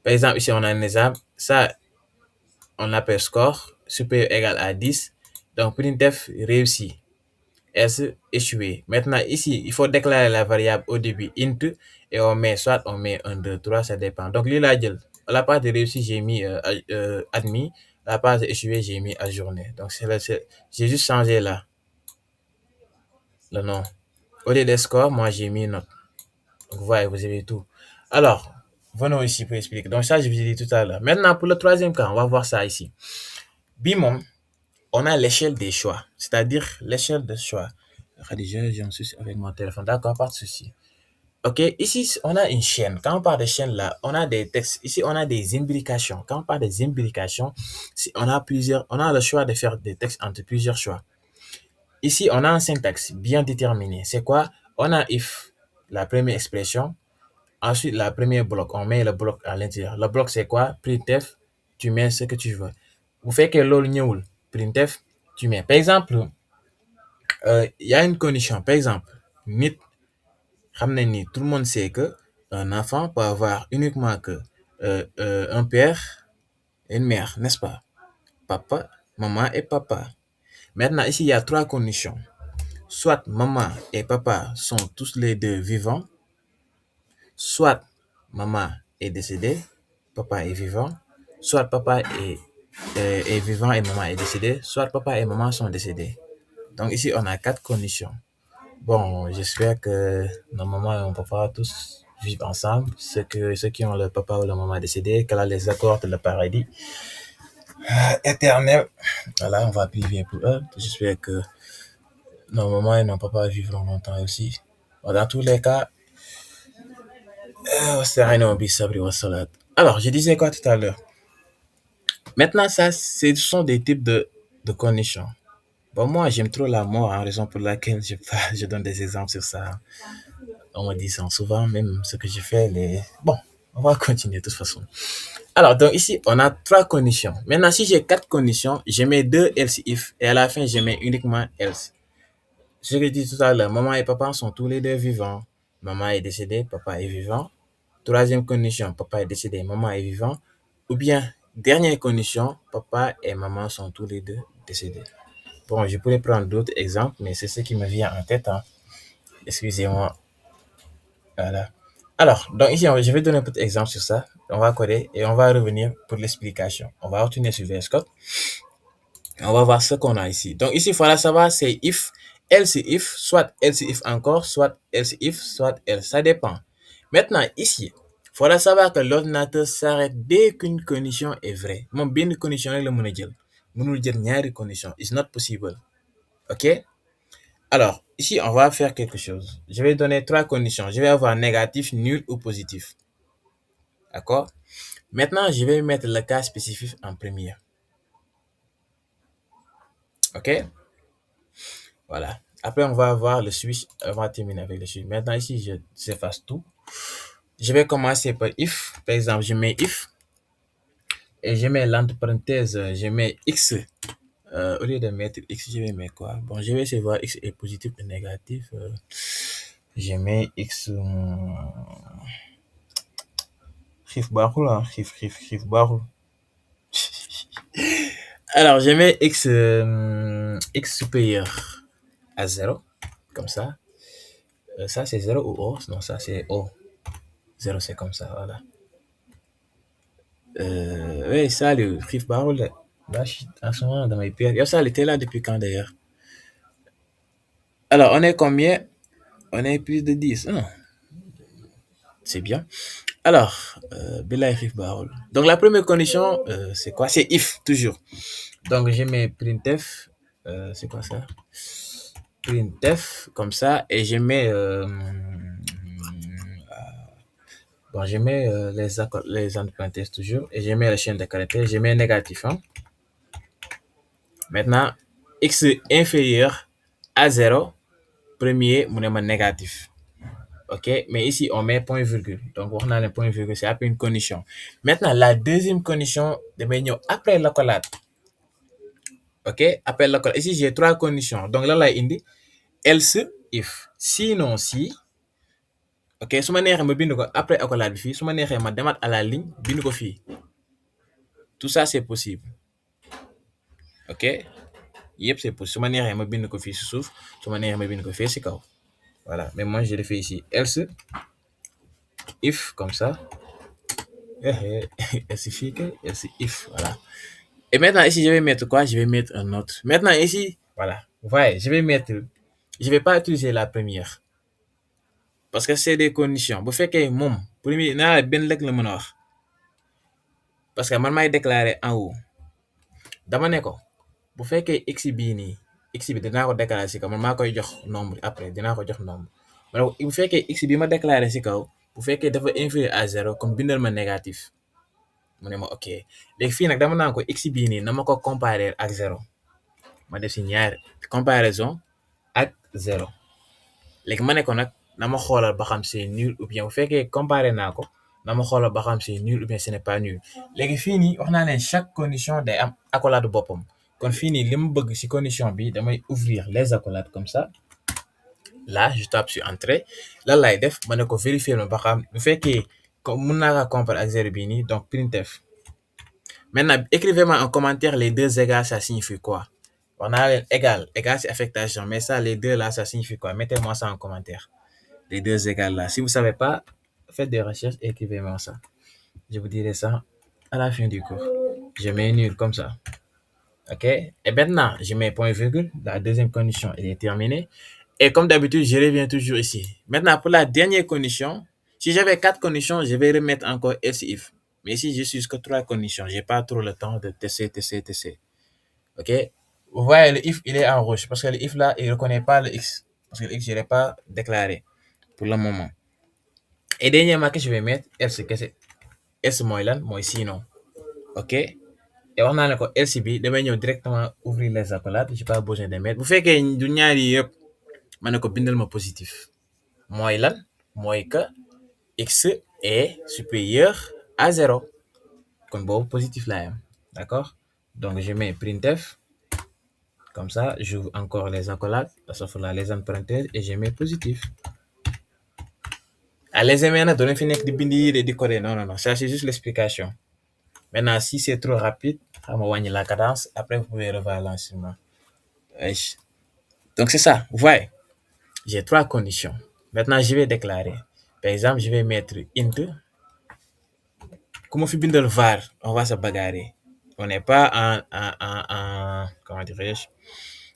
Par exemple, ici, on a un exemple. Ça, on l'appelle score supérieur égal à 10. Donc, printf réussi. S échoué. Maintenant, ici, il faut déclarer la variable au début int et on met un 2 3 ça dépend. Donc, la part de réussi, j'ai mis admis. La part de échoué, j'ai mis ajourné. Donc, j'ai juste changé là le nom. Au lieu des scores, moi, j'ai mis note. Donc, vous voyez, vous avez tout. Alors, venons ici pour expliquer. Donc, ça, je vous ai dit tout à l'heure. Maintenant, pour le troisième cas, on va voir ça ici. Bimon, on a l'échelle des choix, c'est-à-dire l'échelle de choix. Rédiger, j'ai un souci avec mon téléphone. D'accord, pas de souci. Ok, ici, on a une chaîne. Quand on parle de chaîne, là, on a des textes. Ici, on a des imbrications. Quand on parle des imbrications, on a le choix de faire des textes entre plusieurs choix. Ici, on a un syntaxe bien déterminé. C'est quoi? On a if, la première expression. Ensuite, la première bloc, on met le bloc à l'intérieur. Le bloc, c'est quoi? Printf, tu mets ce que tu veux. Vous faites que l'ol printf, tu mets. Par exemple, il y a une condition. Par exemple, nit, tout le monde sait que un enfant peut avoir uniquement que un père et une mère, n'est-ce pas? Papa, maman et papa. Maintenant, ici, il y a trois conditions. Soit maman et papa sont tous les deux vivants, soit maman est décédée, papa est vivant, soit papa est vivant et maman est décédée, soit papa et maman sont décédés. Donc ici, on a quatre conditions. Bon, j'espère que nos mamans et mon papa tous vivent ensemble. Ceux qui ont le papa ou la maman décédé, qu'elle a les accords de le paradis éternel. Voilà, on va prier pour eux. J'espère que nos mamans et nos papas vivront longtemps aussi. Bon, dans tous les cas, alors, je disais quoi tout à l'heure? Maintenant, ça, ce sont des types de conditions. Bon, moi, j'aime trop la mort, en raison pour laquelle je donne des exemples sur ça. On me dit ça souvent, même ce que je fais, bon, on va continuer de toute façon. Alors, donc ici, on a trois conditions. Maintenant, si j'ai quatre conditions, je mets deux else if et à la fin, je mets uniquement else. Ce que je dis tout à l'heure, maman et papa sont tous les deux vivants. Maman est décédée, papa est vivant. Troisième condition, papa est décédé, maman est vivant. Ou bien, dernière condition, papa et maman sont tous les deux décédés. Bon, je pourrais prendre d'autres exemples, mais c'est ce qui me vient en tête, hein. Excusez-moi. Voilà. Alors, donc ici, je vais donner un petit exemple sur ça. On va coder et on va revenir pour l'explication. On va retourner sur VS Code. On va voir ce qu'on a ici. Donc ici, il faudra savoir c'est if, else if, soit else if encore, soit else if, soit else. Ça dépend. Maintenant, ici, il faudra savoir que l'ordinateur s'arrête dès qu'une condition est vraie. Mon bien une condition est le monodial. Nous dire une condition. It's not possible. OK? Alors, ici, on va faire quelque chose. Je vais donner trois conditions. Je vais avoir négatif, nul ou positif. D'accord? Maintenant, je vais mettre le cas spécifique en premier. OK? Voilà. Après, on va avoir le switch. On va terminer avec le switch. Maintenant, ici, j'efface tout. Je vais commencer par if. Par exemple, je mets if. Et je mets l'entre parenthèse, je mets x Au lieu de mettre x, je vais mettre quoi? Bon, je vais essayer de voir x est positif ou négatif. Je mets x. Chiffre barre là, chiffre barre. Alors, je mets x, x supérieur à 0, comme ça. Ça, c'est 0 ou O? Non, ça, c'est O. 0, c'est comme ça, voilà. Oui, ça, le chiffre barre là. Là, je suis en ce moment dans mes périodes. Ça, elle était là depuis quand d'ailleurs? Alors, on est combien? On est plus de 10. Ah, c'est bien. Alors, Bella et chiffre barre. Donc, la première condition, c'est quoi? C'est if, toujours. Donc, je mets printf. C'est quoi ça? Printf, comme ça. Et je mets. Bon, je mets les entre parenthèses toujours. Et je mets la chaîne de caractères. Je mets négatif. Hein. Maintenant, x inférieur à 0, premier, mon élément négatif. OK? Mais ici, on met point virgule. Donc, on a le point virgule, c'est après une condition. Maintenant, la deuxième condition de venir après l'accolade. OK? Après l'accolade. Ici, j'ai trois conditions. Donc, là, il dit else if. Sinon, si. OK? Si je bind ko après accolade, si je ma démarre à la ligne, bind ko fi. Tout ça, c'est possible. OK? Yep, c'est possible. Si je bind ko fi sur souffle, si je bind ko fi, c'est kaw. Voilà. Mais moi, je le fais ici. Else if, comme ça. Else if, voilà. Et maintenant, ici, je vais mettre quoi? Je vais mettre un autre. Maintenant, ici, voilà. Vous voyez, je vais pas utiliser la première. Parce que c'est des conditions. Vous faites que mon premier, n'a ben lek le menor. Parce que man may déclarer en haut. Dama ne ko. Bu fekkee x bii nii x bi dinaa ko déclarer si kaw man maa koy jox nombre après dinaa ko jox nombre donc bu fekkee x bi ma déclarer si kaw bu fekkee dafa inférieur à 0 comme bindal ma négatif mu ne ma ok léegi fii nag dama naan ko x bii nii na ma ko comparer ak 0 ma def si ñaari comparaison ak 0 léegi ma ne ko nag na ma xoolal ba xam c'est nul ou bien bu fekkee comparer naa ko na ma xoolal ba xam c'est nul ou bien ce n'est pas nul léegi fii nii wax naa leen chaque condition day am accolade boppam kon fii nii li mu bëgg si condition bi damay ouvrir les accolades comme ça là je tape sur entrée lan laay def ma ne ko vérifier ma ba xam bu fekkee mun naa kaa comparer ak 0 bii nii donc printf maintenant écrivez-moi en commentaire les deux égales ça signifie quoi on a égal c'est affectation mais ça les deux là ça signifie quoi mettez-moi ça en commentaire les deux égales là si vous savez pas faites des recherches et écrivez-moi ça je vous dirai ça à la fin du cours je mets nul comme ça ok et maintenant je mets point virgule la deuxième condition elle est terminée et comme d'habitude je reviens toujours ici maintenant pour la dernière condition si j'avais 4 conditions je vais remettre encore else if mais ici je suis que 3 conditions j'ai pas trop le temps de tester ok vous voyez le if il est en rouge parce que le if là il reconnaît pas le x parce que le x je l'ai pas déclaré pour le moment et dernièrement que je vais mettre else else mooy lan mooy sinon ok et wax naa ne ko else bi damay ñëw directement ouvrir les accolades j'ai pas besoin de mettre bu fekkee du ñaari yëpp ma ne ko bindal ma positif mooy lan mooy que x est supérieur à 0 kon boobu positif laa am d'accord donc je mets printf comme ça j'ouvre encore les accolades sauf là les entre parenthèses et je mets positif à les aimer nag doo leen fi nekk di bind yi di coder non ça c'est juste l'explication maintenant si c'est trop rapide xam nga wàññi la cadence après vous pouvez revoir l'enseignement donc c'est ça vous voyez j'ai 3 conditions maintenant je vais déclarer par exemple je vais mettre int comme fi bindal var on va se bagarrer on n'est pas en comment dirais-je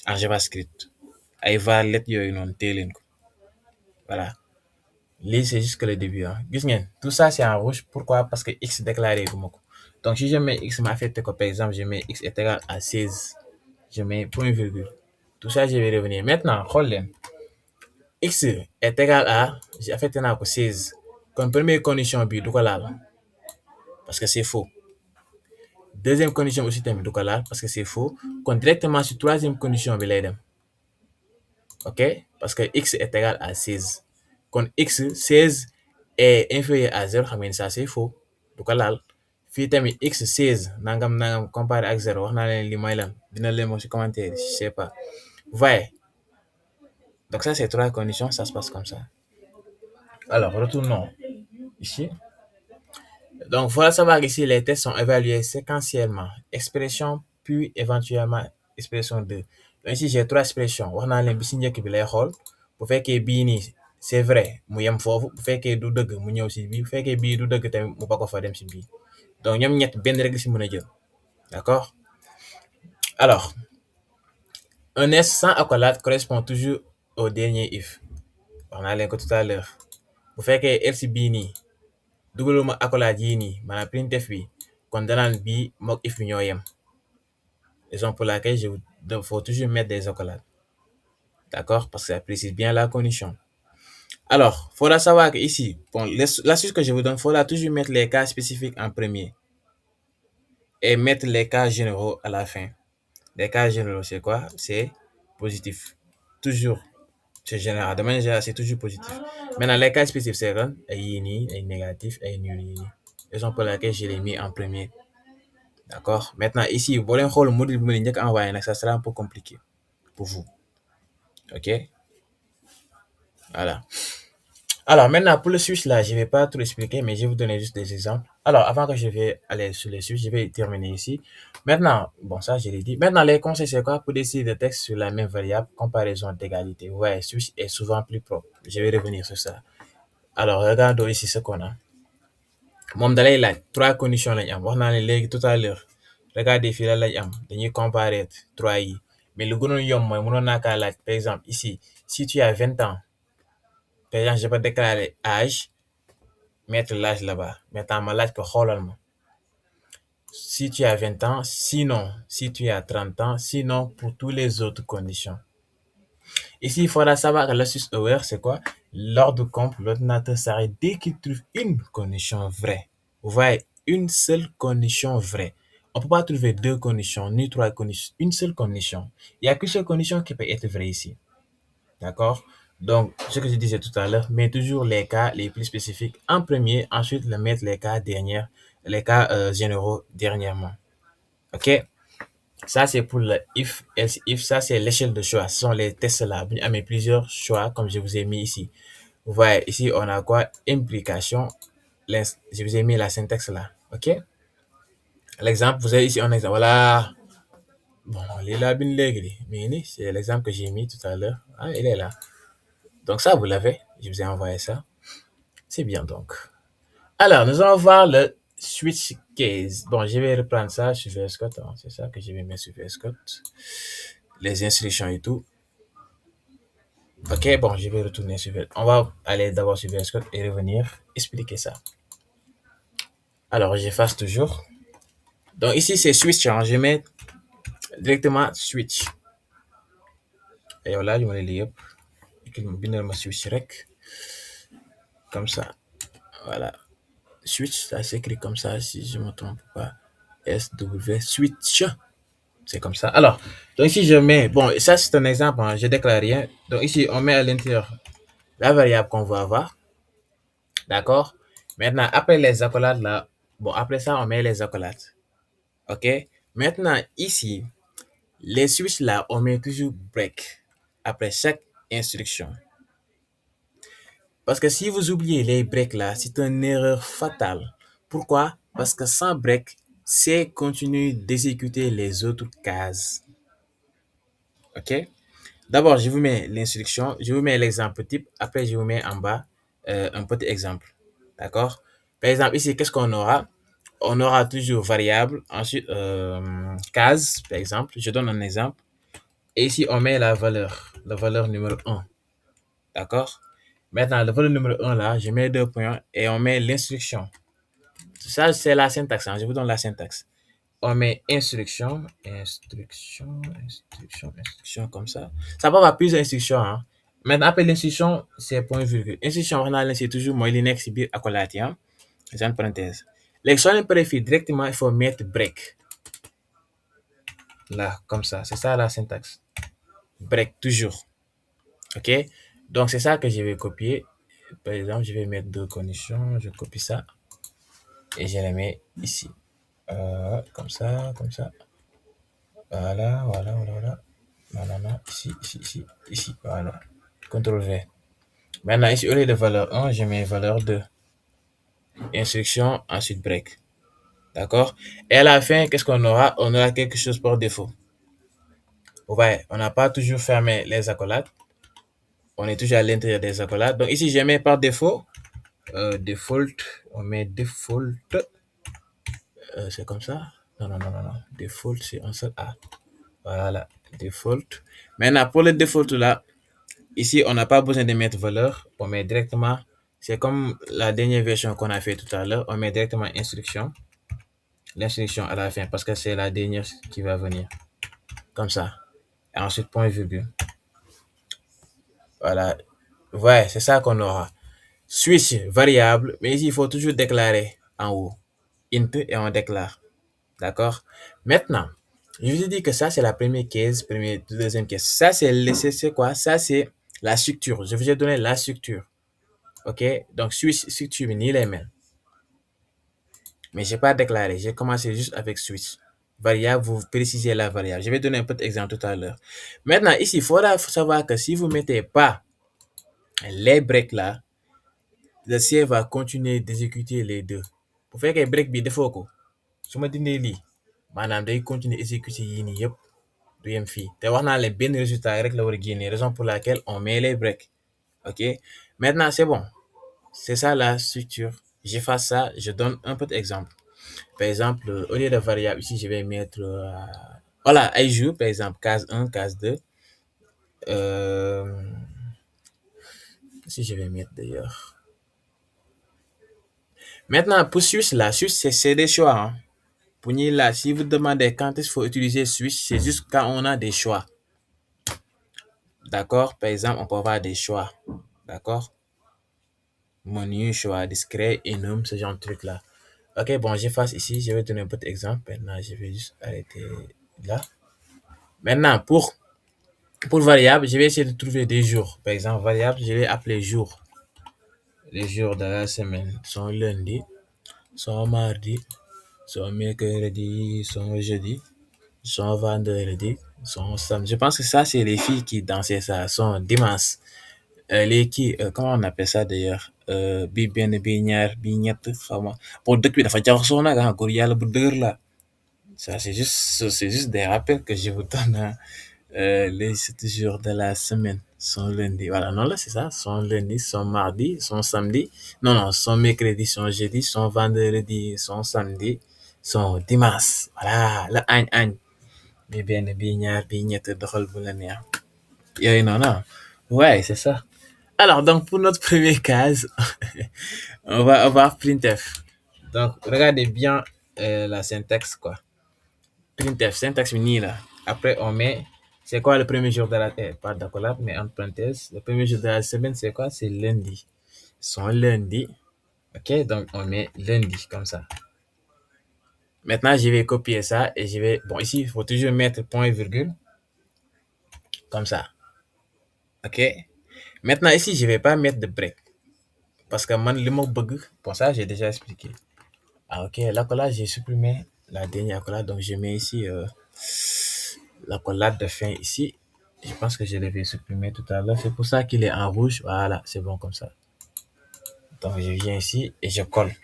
en JavaScript ay var let yooyu noonu téye leen ko voilà lii c'est juste que le début hein gis ngeen tout ça c'est en rouge pourquoi parce que x déclaré gu ma ko donc si je mets x ma affecté ko par exemple je mets x est égal à 16 je mets point virgule tout ça je vais revenir maintenant xool leen x est égal à j'ai affecté naa ko 16 kon première condition bi du ko laal parce que c'est faux deuxième condition aussi tamit du ko laal parce que c'est faux kon directement sur troisième condition bi lay dem ok parce que x est égal à 16 kon x 16 est inférieur à 0 xam ngeen ça c'est faux du ko laal fii tamit x 16 nangam nangam comparé ak 0 wax naa leen li mooy lan dina leen moom ci commentaire je sais pas. Vous voyez, donc ça c'est trois conditions, ça se passe comme ça. Alors retournons ici. Donc, il faut savoir qu'ici, les tests sont évalués séquentiellement. Expression, puis éventuellement expression 2. Donc, ici, j'ai trois expressions. On a l'impression que les rôles. Pour faire que bini, c'est vrai, mu yem fofu. Pour faire que du deug mu ñew ci bi. Pour faire que bi du deug tam mu bako fa dem ci bi. Donc, ñom ñet ben règle ci mëna jël. D'accord? Alors, un S sans accolade correspond toujours au dernier if. On a l'inco tout à l'heure. Pour faire que else bini, dugaluma accolade yi ni maanaam printf bi kon danaan bii mook if bi ñoo yem, raison pour laquelle faut toujours mettre des accolades, d'accord, parce que ça précise bien la condition. Alors faudra savoir que ici, bon, l'astuce que je vous donne, faudra toujours mettre les cas spécifiques en premier et mettre les cas généraux à la fin. Les cas généraux, c'est quoi? C'est positif, toujours. C'est général, de manière générale, c'est toujours positif. Maintenant, les cas spécifiques, c'est quoi? Ay négatif, ay nul. Raison pour laquelle je l'ai mis en premier. D'accord? Maintenant, ici, vous voulez le module que vous envoyé, ça sera un peu compliqué pour vous. OK? Voilà. Alors, maintenant, pour le switch, là, je ne vais pas tout expliquer, mais je vais vous donner juste des exemples. Alors, avant que je vais aller sur les switch, je vais terminer ici. Maintenant, bon, ça, je l'ai dit. Maintenant, les conseils, c'est quoi? Pour décider de texte sur la même variable, comparaison d'égalité. Vous voyez, switch est souvent plus propre. Je vais revenir sur ça. Alors, regardons ici ce qu'on a. Moom dalay laaj trois conditions lañ am wax naa ne léegi tout à l'heure. Regardez fii lan lañ am dañuy comparer trois yi mais lu gënoon yomb mooy mënoon naa kaa laaj par exemple ici si tu as 20 ans par exemple je peux déclarer âge mettre l'âge là-bas maintenant ma laaj ko xoolal ma si tu as 20 ans sinon si tu as 30 ans sinon pour toutes les autres conditions. Ici, il faudra savoir que l'astuce aware, c'est quoi? Lors du comp, l'ordinateur s'arrête dès qu'il trouve une condition vraie. Vous voyez, une seule condition vraie. On ne peut pas trouver deux conditions, ni trois conditions, une seule condition. Il n'y a qu'une seule condition qui peut être vraie ici. D'accord? Donc, ce que je disais tout à l'heure, mais toujours les cas les plus spécifiques en premier, ensuite mettre les cas derniers, les cas généraux dernièrement. OK? Ça, c'est pour le if, else, if. Ça, c'est l'échelle de choix. Ce sont les tests là. Il y a plusieurs choix, comme je vous ai mis ici. Vous voyez, ici, on a quoi? Implication. Je vous ai mis la syntaxe là. OK? L'exemple, vous avez ici un exemple. Voilà. Bon, il est là, mais c'est l'exemple que j'ai mis tout à l'heure. Ah, il est là. Donc, ça, vous l'avez. Je vous ai envoyé ça. C'est bien, donc. Alors, nous allons voir le switch case. Bon, je vais reprendre ça sur VS Code. Hein. C'est ça que je vais mettre sur VS Code. Les instructions et tout. Ok, bon, je vais retourner sur VS. On va aller d'abord sur VS Code et revenir expliquer ça. Alors, j'efface toujours. Donc, ici, c'est switch. Hein. Je mets directement switch. Et voilà, je vais le lire. Je vais switch rec. Comme ça. Voilà. Switch, ça s'écrit comme ça, si je ne me trompe pas. SW switch. C'est comme ça. Alors, donc ici, je mets, bon, ça c'est un exemple, hein, je déclare rien. Donc ici, on met à l'intérieur la variable qu'on va avoir. D'accord? Maintenant, après les accolades là, bon, après ça, on met les accolades. OK? Maintenant, ici, les switches là, on met toujours break après chaque instruction. Parce que si vous oubliez les breaks là, c'est une erreur fatale. Pourquoi? Parce que sans break, c'est continuer d'exécuter les autres cases. OK? D'abord, je vous mets l'instruction, je vous mets l'exemple type, après je vous mets en bas un petit exemple. D'accord? Par exemple, ici, qu'est-ce qu'on aura? On aura toujours variable, ensuite case, par exemple. Je donne un exemple. Et ici, on met la valeur numéro 1. D'accord? Maintenant, la valeur numéro 1 là, je mets deux points et on met l'instruction. Ça, c'est la syntaxe. Hein. Je vous donne la syntaxe. On met instruction, comme ça. Ça va avoir plusieurs instructions. Hein. Maintenant, après l'instruction, c'est point virgule. Instruction, c'est toujours moi, l'index, c'est accolade. Hein. C'est une parenthèse. L'expression impérifique, directement, il faut mettre break. Là, comme ça. C'est ça la syntaxe. Break, toujours. OK? Donc, c'est ça que je vais copier. Par exemple, je vais mettre deux conditions. Je copie ça. Et je les mets ici. Comme ça, comme ça. Voilà, voilà, voilà, voilà. Non, non, non. Ici, ici, ici, ici. Voilà. CTRL V. Maintenant, ici, au lieu de valeur 1, je mets valeur 2. Instruction, ensuite break. D'accord? Et à la fin, qu'est-ce qu'on aura? On aura quelque chose par défaut. Vous voyez, on n'a pas toujours fermé les accolades. On est toujours à l'intérieur des accolades. Donc ici, je mets par défaut. Default. On met default. C'est comme ça? Non, non, non, non, non. Default, c'est un seul A. Voilà. Default. Maintenant, pour le default là, ici, on n'a pas besoin de mettre valeur. On met directement. C'est comme la dernière version qu'on a fait tout à l'heure. On met directement instruction. L'instruction à la fin parce que c'est la dernière qui va venir. Comme ça. Et ensuite, point virgule. Voilà. Ouais, c'est ça qu'on aura. Switch variable, mais ici, il faut toujours déclarer en haut. Int et on déclare. D'accord? Maintenant, je vous ai dit que ça, c'est la première case, deuxième case. Ça, c'est quoi? Ça, c'est la structure. Je vous ai donné la structure. OK? Donc, switch, structure, ni les mêmes. Mais je n'ai pas déclaré. J'ai commencé juste avec switch. Variable, vous précisez la variable. Je vais donner un petit exemple tout à l'heure. Maintenant, ici, il faudra savoir que si vous ne mettez pas les breaks là, le C va continuer d'exécuter les deux. Pour faire que break bi defoo ko su ma dindee lii maanaam day continuer exécuter yii nii yëpp du yem fii te wax naa leen benn résultat rek la war a génnee, raison pour laquelle on met les breaks. OK? Maintenant, c'est bon. C'est ça la structure. J'efface ça, je donne un petit exemple. Par exemple, au lieu de variable, ici, je vais mettre voilà, un jour, par exemple, case 1, case 2. Si je vais mettre d'ailleurs. Maintenant, pour switch, là, switch, c'est des choix. Hein. Pour nous, là, si vous demandez quand est-ce qu'il faut utiliser switch, c'est juste quand on a des choix. D'accord? Par exemple, on peut avoir des choix. D'accord? Menu, choix discret, enum, ce genre de truc-là. Ok, bon, j'efface ici. Je vais donner un petit exemple. Maintenant, je vais juste arrêter là. Maintenant, pour variable, je vais essayer de trouver des jours. Par exemple, variable, je vais appeler jour. Les jours de la semaine sont lundi, sont mardi, sont mercredi, sont jeudi, sont vendredi, sont samedi. Je pense que ça, c'est les filles qui dansaient ça, sont dimanche. Les qui, comment on appelle ça d'ailleurs? Bi benn, bi ñaar, bi ñett, xaw ma. Bon, dëkk bi dafa jaxasoo nag ah, góor yàlla bu dëgër la. Ça, c'est juste des rappels que je vous donne. Hein. Les 7 jours de la semaine sont lundi. Voilà, non, là, c'est ça. Sont lundi, sont mardi, sont samedi. Non, non, sont mercredi, sont jeudi, sont vendredi, sont samedi, sont dimanche. Voilà, la añ. Bi benn, bi ñaar, bi ñett, doxal bu la neex. Yooyu noonu. Ah. Ouais, c'est ça. Alors, donc, pour notre première case, on va avoir printf. Donc, regardez bien la syntaxe, quoi. Printf, syntaxe mini là. Après, on met, c'est quoi le premier jour de la, pas d'accolade, mais en parenthèse, le premier jour de la semaine, c'est quoi? C'est lundi. Son lundi. OK, donc on met lundi, comme ça. Maintenant, je vais copier ça et je vais, bon, ici, il faut toujours mettre point virgule, comme ça. OK. Maintenant, ici, je ne vais pas mettre de break. Parce que man, le mot bug, pour ça, j'ai déjà expliqué. Ah, ok, l'accolade, j'ai supprimé la dernière accolade. Donc, je mets ici l'accolade de fin ici. Je pense que je l'avais supprimé tout à l'heure. C'est pour ça qu'il est en rouge. Voilà, c'est bon comme ça. Donc, je viens ici et je colle.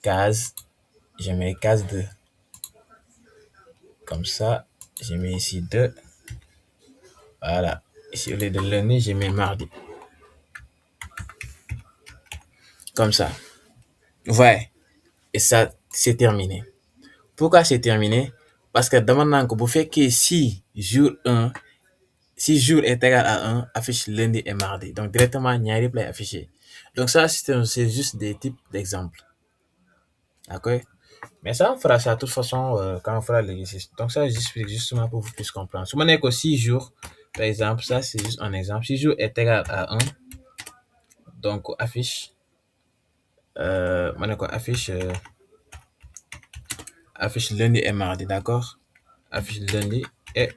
Case. Je mets case 2. Comme ça, je mets ici 2. Voilà. Ici, au lieu de lundi, je mets mardi. Comme ça. Ouais. Et ça, c'est terminé. Pourquoi c'est terminé? Parce que demande que vous faites que si jour 1, si jour est égal à 1, affiche lundi et mardi. Donc directement, ñaari play affiché. Donc ça, c'est juste des types d'exemples. D'accord? Mais ça, on fera ça de toute façon quand on fera l'exercice. Donc ça, j'explique justement pour que vous puissiez comprendre. Si on est que 6 jours, par exemple, ça c'est juste un exemple. 6 jours est égal à 1, donc affiche, affiche lundi et mardi, d'accord? Affiche lundi et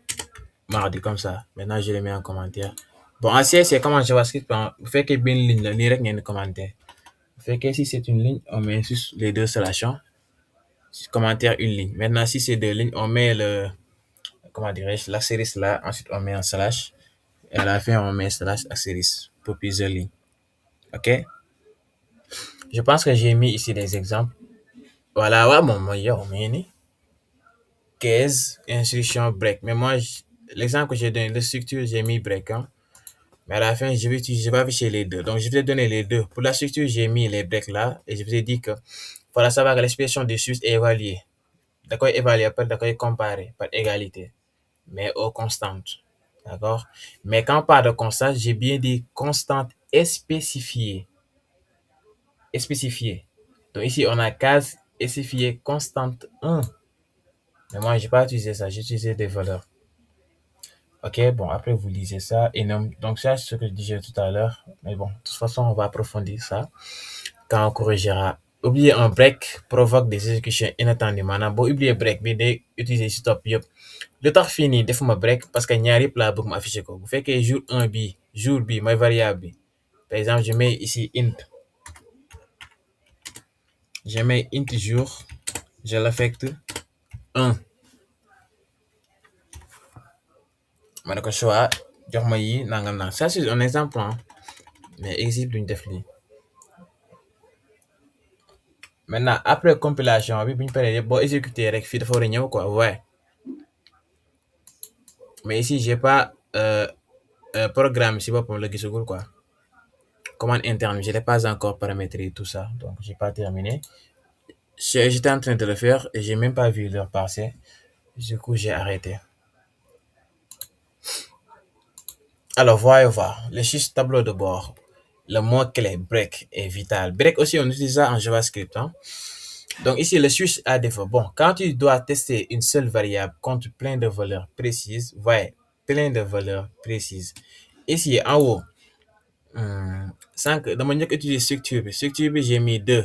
mardi comme ça. Maintenant, je le mets en commentaire. Bon, en C, c'est comme en JavaScript. Vous faites que bien une ligne, direct, il y a un commentaire. Vous faites que si c'est une ligne, on met juste les deux slations. commentaire une ligne. Maintenant, si c'est deux lignes, on met comment dirais-je, l'astérisque là, ensuite on met un slash, et à la fin on met slash astérisque pour plusieurs lignes. Ok? Je pense que j'ai mis ici des exemples. Voilà, ouais, mon meilleur, mais case, instruction, break. Mais moi, l'exemple que j'ai donné, la structure, j'ai mis break, hein. Mais à la fin, je vais afficher les deux. Donc, je vais donner les deux. Pour la structure, j'ai mis les breaks là, et je vous ai dit que, voilà, savoir que l'expression de suite est évaluée. D'accord, évaluée, pas d'accord, comparée, par égalité, mais aux constantes. D'accord? Mais quand on parle de constante, j'ai bien dit constante et spécifiée. Et spécifiée. Donc ici, on a case spécifiée constante 1. Mais moi, j'ai pas utilisé ça, j'ai utilisé des valeurs. Ok, bon, après vous lisez ça. Et non, donc ça, c'est ce que je disais tout à l'heure. Mais bon, de toute façon, on va approfondir ça quand on corrigera. Oubliez un break provoque des exécutions inattendues. Maintenant, bon, oubliez break, mais utiliser stop. Yep. Le temps fini, defuma break parce que ñaari plat bëgg ma afficher ko. Bu fekkee jour 1 bi, jour bi mooy variable bi. Par exemple, je mets ici int. Je mets int jour, je l'affecte 1. Ma ne ko choix, jox ma yi nangam nang. Ça c'est un exemple, hein. Mais existe duñ def lii. Maintenant, après compilation bi buñ paree yëpp boo exécuter rek fii dafa war a ñëw quoi, ouais. Mais ici j'ai pas programme si boppam la gisagul quoi. Commande interne, je l'ai pas encore paramétré tout ça, donc j'ai pas terminé. J'étais en train de le faire et j'ai même pas vu l'heure passer. Du coup, j'ai arrêté. Alors, voyons voir. Le fichier tableau de bord. Le mot-clé break est vital. Break aussi, on utilise ça en JavaScript, hein. Donc ici, le switch a défaut. Bon, quand tu dois tester une seule variable contre plein de valeurs précises, ouais, plein de valeurs précises. Ici, en haut, sans que dama njëkk utiliser structure bi. Structure bi, j'ai mis 2.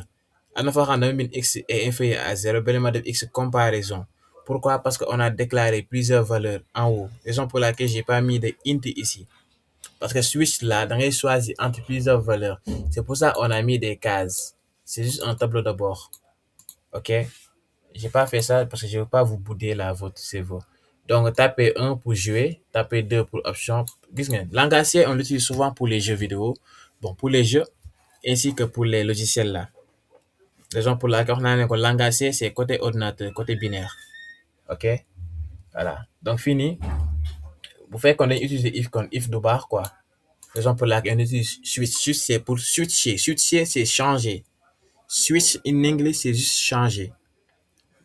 À fois xam dama bind x est inférieur à 0, beneen ma def x comparaison. Pourquoi? Parce qu'on a déclaré plusieurs valeurs en haut. Raison pour laquelle j'ai pas mis de int ici. Parce que switch là, dans les choisir entre plusieurs valeurs. C'est pour ça qu'on a mis des cases. C'est juste un tableau de bord. Ok? J'ai pas fait ça parce que je veux pas vous bouder là votre cerveau. Donc, tapez 1 pour jouer, tapez 2 pour option. Langage C, on l'utilise souvent pour les jeux vidéo. Bon, pour les jeux, ainsi que pour les logiciels là. Raison pour laquelle on a un langage C, c'est côté ordinateur, côté binaire. Ok? Voilà. Donc, fini. Vous faites qu'on utilise if comme if de barre, quoi. Raison pour laquelle on utilise switch. Switch, c'est pour switcher. Switcher, c'est changer. Switch in English, c'est juste changer.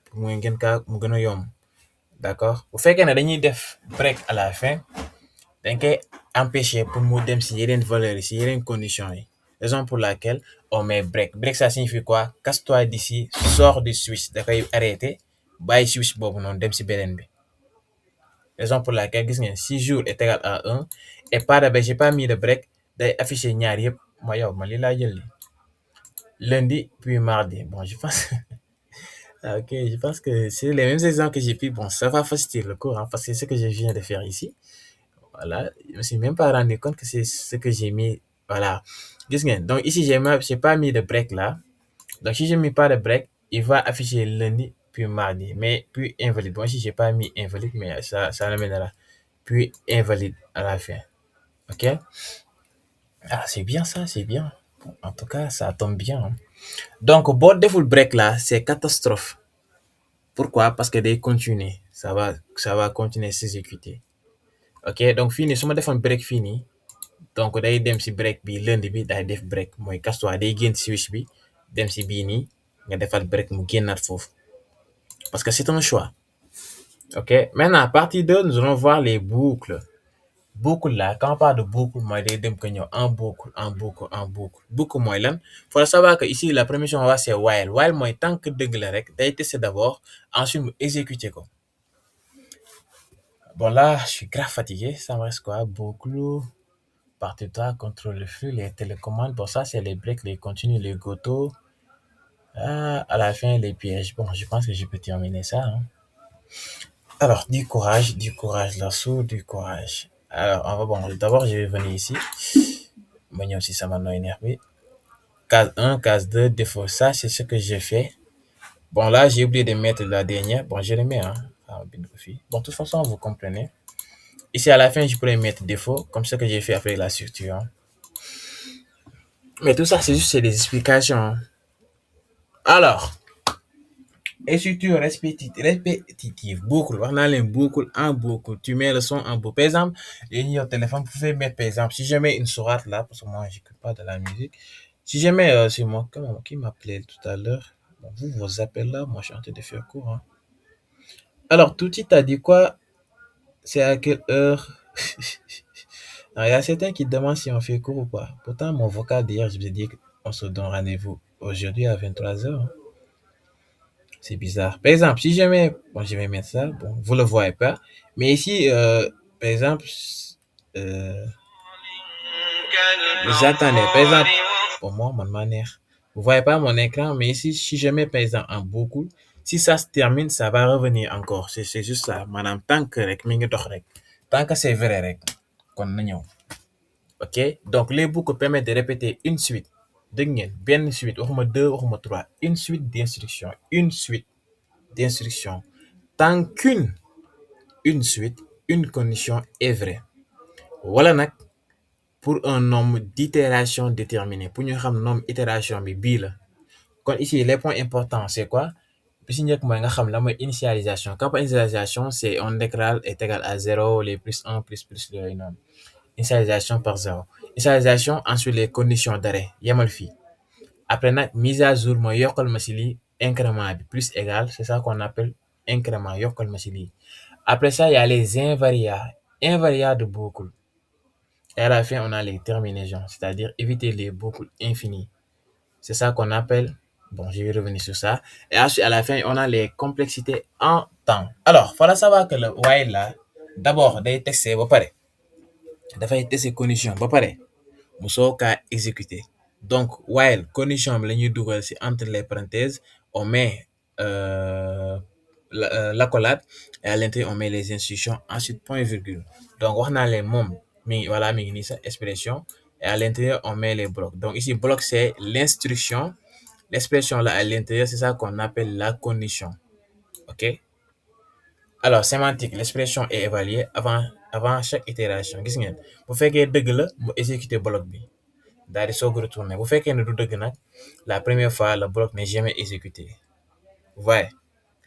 Pour moi, mu gën a yomb. D'accord? Bu fekkee ne dañuy def break à la fin, dañ koy empêcher pour mu dem si yeneen valeurs yi, si yeneen conditions yi. Raison pour laquelle on met break. Break, ça signifie quoi? Casse-toi d'ici, sors du switch. Da koy arrêter, bàyyi switch boobu noonu dem si beneen bi. Raison pour laquelle, gis ngeen, si jour est égal à 1, et pas de break, j'ai pas mis de break, day afficher ñaar yëpp. Ma yow, ma lii laa jël li. Lundi, puis mardi. Bon, je pense... Ah, ok, je pense que c'est les mêmes exemples que j'ai pris. Bon, ça va faciliter le cours, hein, parce que c'est ce que je viens de faire ici. Voilà, je me suis même pas rendu compte que c'est ce que j'ai mis. Voilà. Gis ngeen. Donc ici, j'ai pas mis de break là. Donc si je ne mets pas de break, il va afficher lundi, puis mardi, mais puis invalide. Bon, ici, j'ai pas mis invalide, mais ça l'amènera. Puis invalide à la fin. Ok? Ah, c'est bien ça, c'est bien. Bon, en tout cas, ça tombe bien, hein. Donc, bot default break là, c'est catastrophe. Pourquoi? Parce que day continuer. Ça va continuer à s'exécuter. Ok, donc fini, su ma defoon break fini, donc day dem si break bi lundi bi day def break mooy casse-toi day génn switch bi dem si bii nii nga defaat break mu génnaat foofu. Parce que c'est un choix. Ok, maintenant, partie 2, nous allons voir les boucles. Boucle là, quand on parle de boucle, mooy day dem ko ñëw en boucle, en boucle, en boucle. Boucle mooy lan? Faut savoir que ici, la première chose on va c'est while. While mooy tant que dëgg la rek, day tester d'abord, ensuite mu exécuter ko. Bon là, je suis grave fatigué, ça me reste quoi? Boucle, partie 3, contrôle le flux, les télécommandes. Bon, ça c'est les breaks, les continues, les gotos. Ah, à la fin, les pièges. Bon, je pense que je peux terminer ça, hein. Alors, du courage là-dessous, du courage. Alors, on va, bon, d'abord, je vais venir ici. Bon, aussi, ça m'a énervé. Case 1, case 2, défaut. Ça, c'est ce que j'ai fait. Bon, là, j'ai oublié de mettre la dernière. Bon, je le mets, hein. Bon, de toute façon, vous comprenez. Ici, à la fin, je pourrais mettre défaut, comme ce que j'ai fait avec la structure, hein. Mais tout ça, c'est des explications, hein. Alors, écriture répétitive, boucle. On a les boucles en boucle. Tu mets le son en boucle. Par exemple, il au téléphone, vous pouvez mettre, par exemple, si je mets une sourate là, parce que moi, j'écoute pas de la musique. Si je mets, c'est moi, qui m'appelait tout à l'heure. Bon, vous vous appelez là, moi, je suis en train de faire court, hein. Alors, tout de suite, t'as dit quoi? C'est à quelle heure? Alors, il y a certains qui demandent si on fait court ou pas. Pourtant, mon vocal d'hier, je vous ai dit qu'on se donne rendez-vous aujourd'hui à 23h. C'est bizarre. Par exemple, si je mets, bon, je vais mettre ça, bon, vous le voyez pas. Mais ici, par exemple, euh, vous attendez, par exemple, pour moi, mon manière, vous voyez pas mon écran, mais ici, si je mets, par exemple, en beaucoup, si ça se termine, ça va revenir encore. C'est juste ça. Madame, tant que rek, mi ngi dox rek. Tant que c'est vrai rek, kon na ñëw. OK? Donc, les boucles permettent de répéter une suite. Dégg ngeen, benn suite, waxuma deux, waxuma trois. Une suite d'instructions. Une suite d'instructions. Tant qu'une une suite, une condition est vraie. Voilà nag pour un nombre d'itérations déterminé. Pour ñu xam nombre itération bi bii la. Kon ici, les points importants, c'est quoi? Bi si njëkk mooy nga xam la mooy initialisation. Quand initialisation, c'est on déclare est égal à 0, les plus 1, plus yooyu noonu. Initialisation par 0. Initialisation, ensuite les conditions d'arrêt. Yemal fii. Après nag, mise à jour mooy yokkal ma si lii incrément bi plus égal, c'est ça qu'on appelle incrément, yokkal ma si lii. Après ça, il y a les invariants. Invariants de boucle. Et à la fin, on a les terminaisons, c'est-à-dire éviter les boucles infinies. C'est ça qu'on appelle, bon, je vais revenir sur ça. Et ensuite, à la fin, on a les complexités en temps. Alors, il faut savoir que le while là, d'abord, day tester ba pare. Dafay tester condition ba pare. Mu soo kaa exécuter. Donc, while condition bi la ñuy dugal si entre les parenthèses, on met l'accolade et à l'intérieur, on met les instructions, ensuite point virgule. Donc, on a les mômes, voilà, expression, et à l'intérieur, on met les blocs. Donc, ici, bloc, c'est l'instruction. L'expression là à l'intérieur, c'est ça qu'on appelle la condition. OK? Alors, sémantique, l'expression est évaluée avant chaque itération. Gis ngeen, bu fekkee dëgg la, mu exécuter bloc bi. Daal di soog a retourner. Bu fekkee ne du dëgg nag, la première fois, le bloc n'est jamais exécuté. Vous voyez?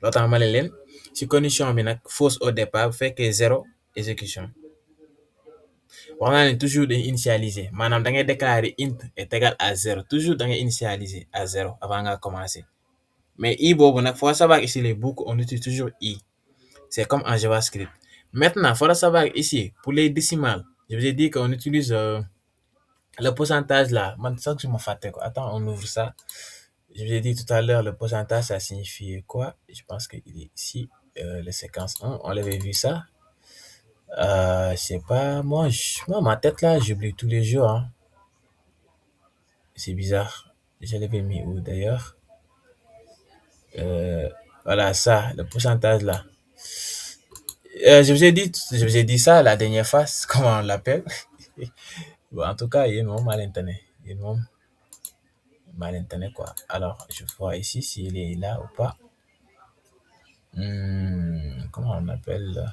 Loolu tax ma ne leen, si condition bi nag fausse au départ, bu fekkee zéro exécution. Wax naa leen toujours dañuy initialiser. Maanaam da ngay déclarer int est égal à 0. Toujours da ngay initialiser à 0 avant nga commencer. Mais i boobu nag, faut savoir ici les boucles, on utilise toujours i. C'est comme en JavaScript. Maintenant, il faut savoir ici, pour les décimales, je vous ai dit qu'on utilise le pourcentage là. Man, ça que je me fàtte quoi. Attends, on ouvre ça. Je vous ai dit tout à l'heure, le pourcentage, ça signifie quoi? Je pense qu'il est ici, le séquence 1. On l'avait vu ça. Je sais pas, moi, ma tête là, j'oublie tous les jours, hein. C'est bizarre. Je l'avais mis où d'ailleurs? Voilà, ça, le pourcentage là. Je vous ai dit ça la dernière fois, comment on l'appelle. Bon, en tout cas, il y a un mal internet. Il y a un mal internet, quoi. Alors, je vois ici s'il est là ou pas. Comment on appelle?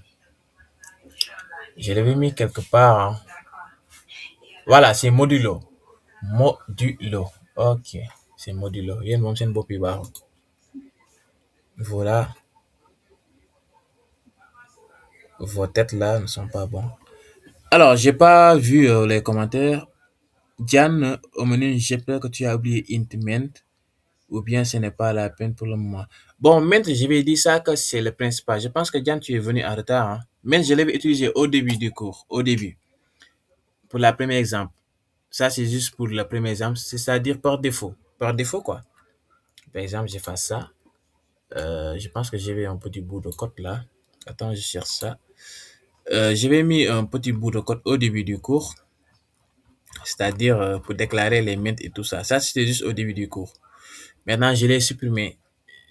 Je l'avais mis quelque part, hein. Voilà, c'est modulo. Modulo. Ok, c'est modulo. Il y a un c'est bopi bas. Voilà. Vos têtes là ne sont pas bons. Alors, j'ai pas vu les commentaires. Diane, au menu, j'espère que tu as oublié Intment ou bien ce n'est pas la peine pour le moment. Bon, maintenant, je vais dire ça que c'est le principal. Je pense que Diane, tu es venu en retard, hein. Mais je l'avais utilisé au début du cours, au début, pour le premier exemple. Ça, c'est juste pour le premier exemple, c'est-à-dire par défaut. Par défaut, quoi. Par exemple, je fais ça. Je pense que j'avais un petit bout de code là. Attends, je cherche ça. J'avais mis un petit bout de code au début du cours, c'est-à-dire pour déclarer les mints et tout ça. Ça, c'était juste au début du cours. Maintenant, je l'ai supprimé.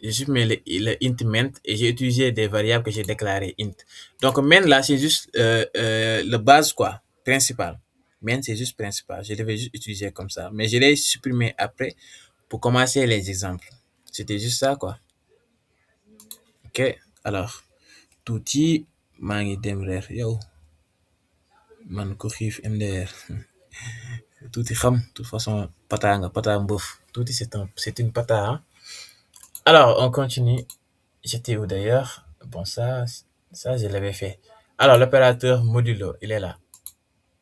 J'ai supprimé le int main et j'ai utilisé des variables que j'ai déclarées int. Donc, main là, c'est juste le base, quoi, principal. Main, c'est juste principal. Je devais juste utiliser comme ça. Mais je l'ai supprimé après pour commencer les exemples. C'était juste ça, quoi. ok alors tuuti maa ngi dem reer yow man ko xiif MDR tuuti xam de toute façon pata nga pata mbëf tuuti c'est une pata hein. Alors on continue. J'étais où d'ailleurs? Bon ça je l'avais fait. Alors l'opérateur modulo il est là.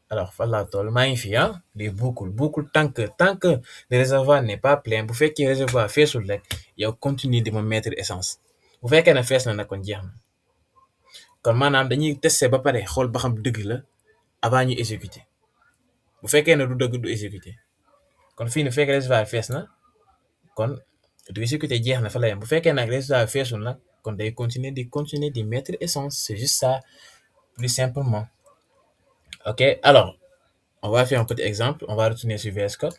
Alors fan laa toll maa ngi fi ah di boucle tant que le réservoir n'est pas plein bu fekkee réservoir feesul rek yow continue di ma mettre essence bu fekkee ne fees na nag kon jeex na kon maanaam dañuy tester ba pare xool ba xam dëgg la avant ñu exécuter bu fekkee ne du dëgg du exécuter kon fii ne bu fekkee réservoir fees na kon du exécuter jeex na fa la yem bu fekkee nag réservoir feesul nag kon day continuer di mettre essence c'est juste ça plus simplement. Ok alors on va faire un petit exemple. On va retourner sur VS Code.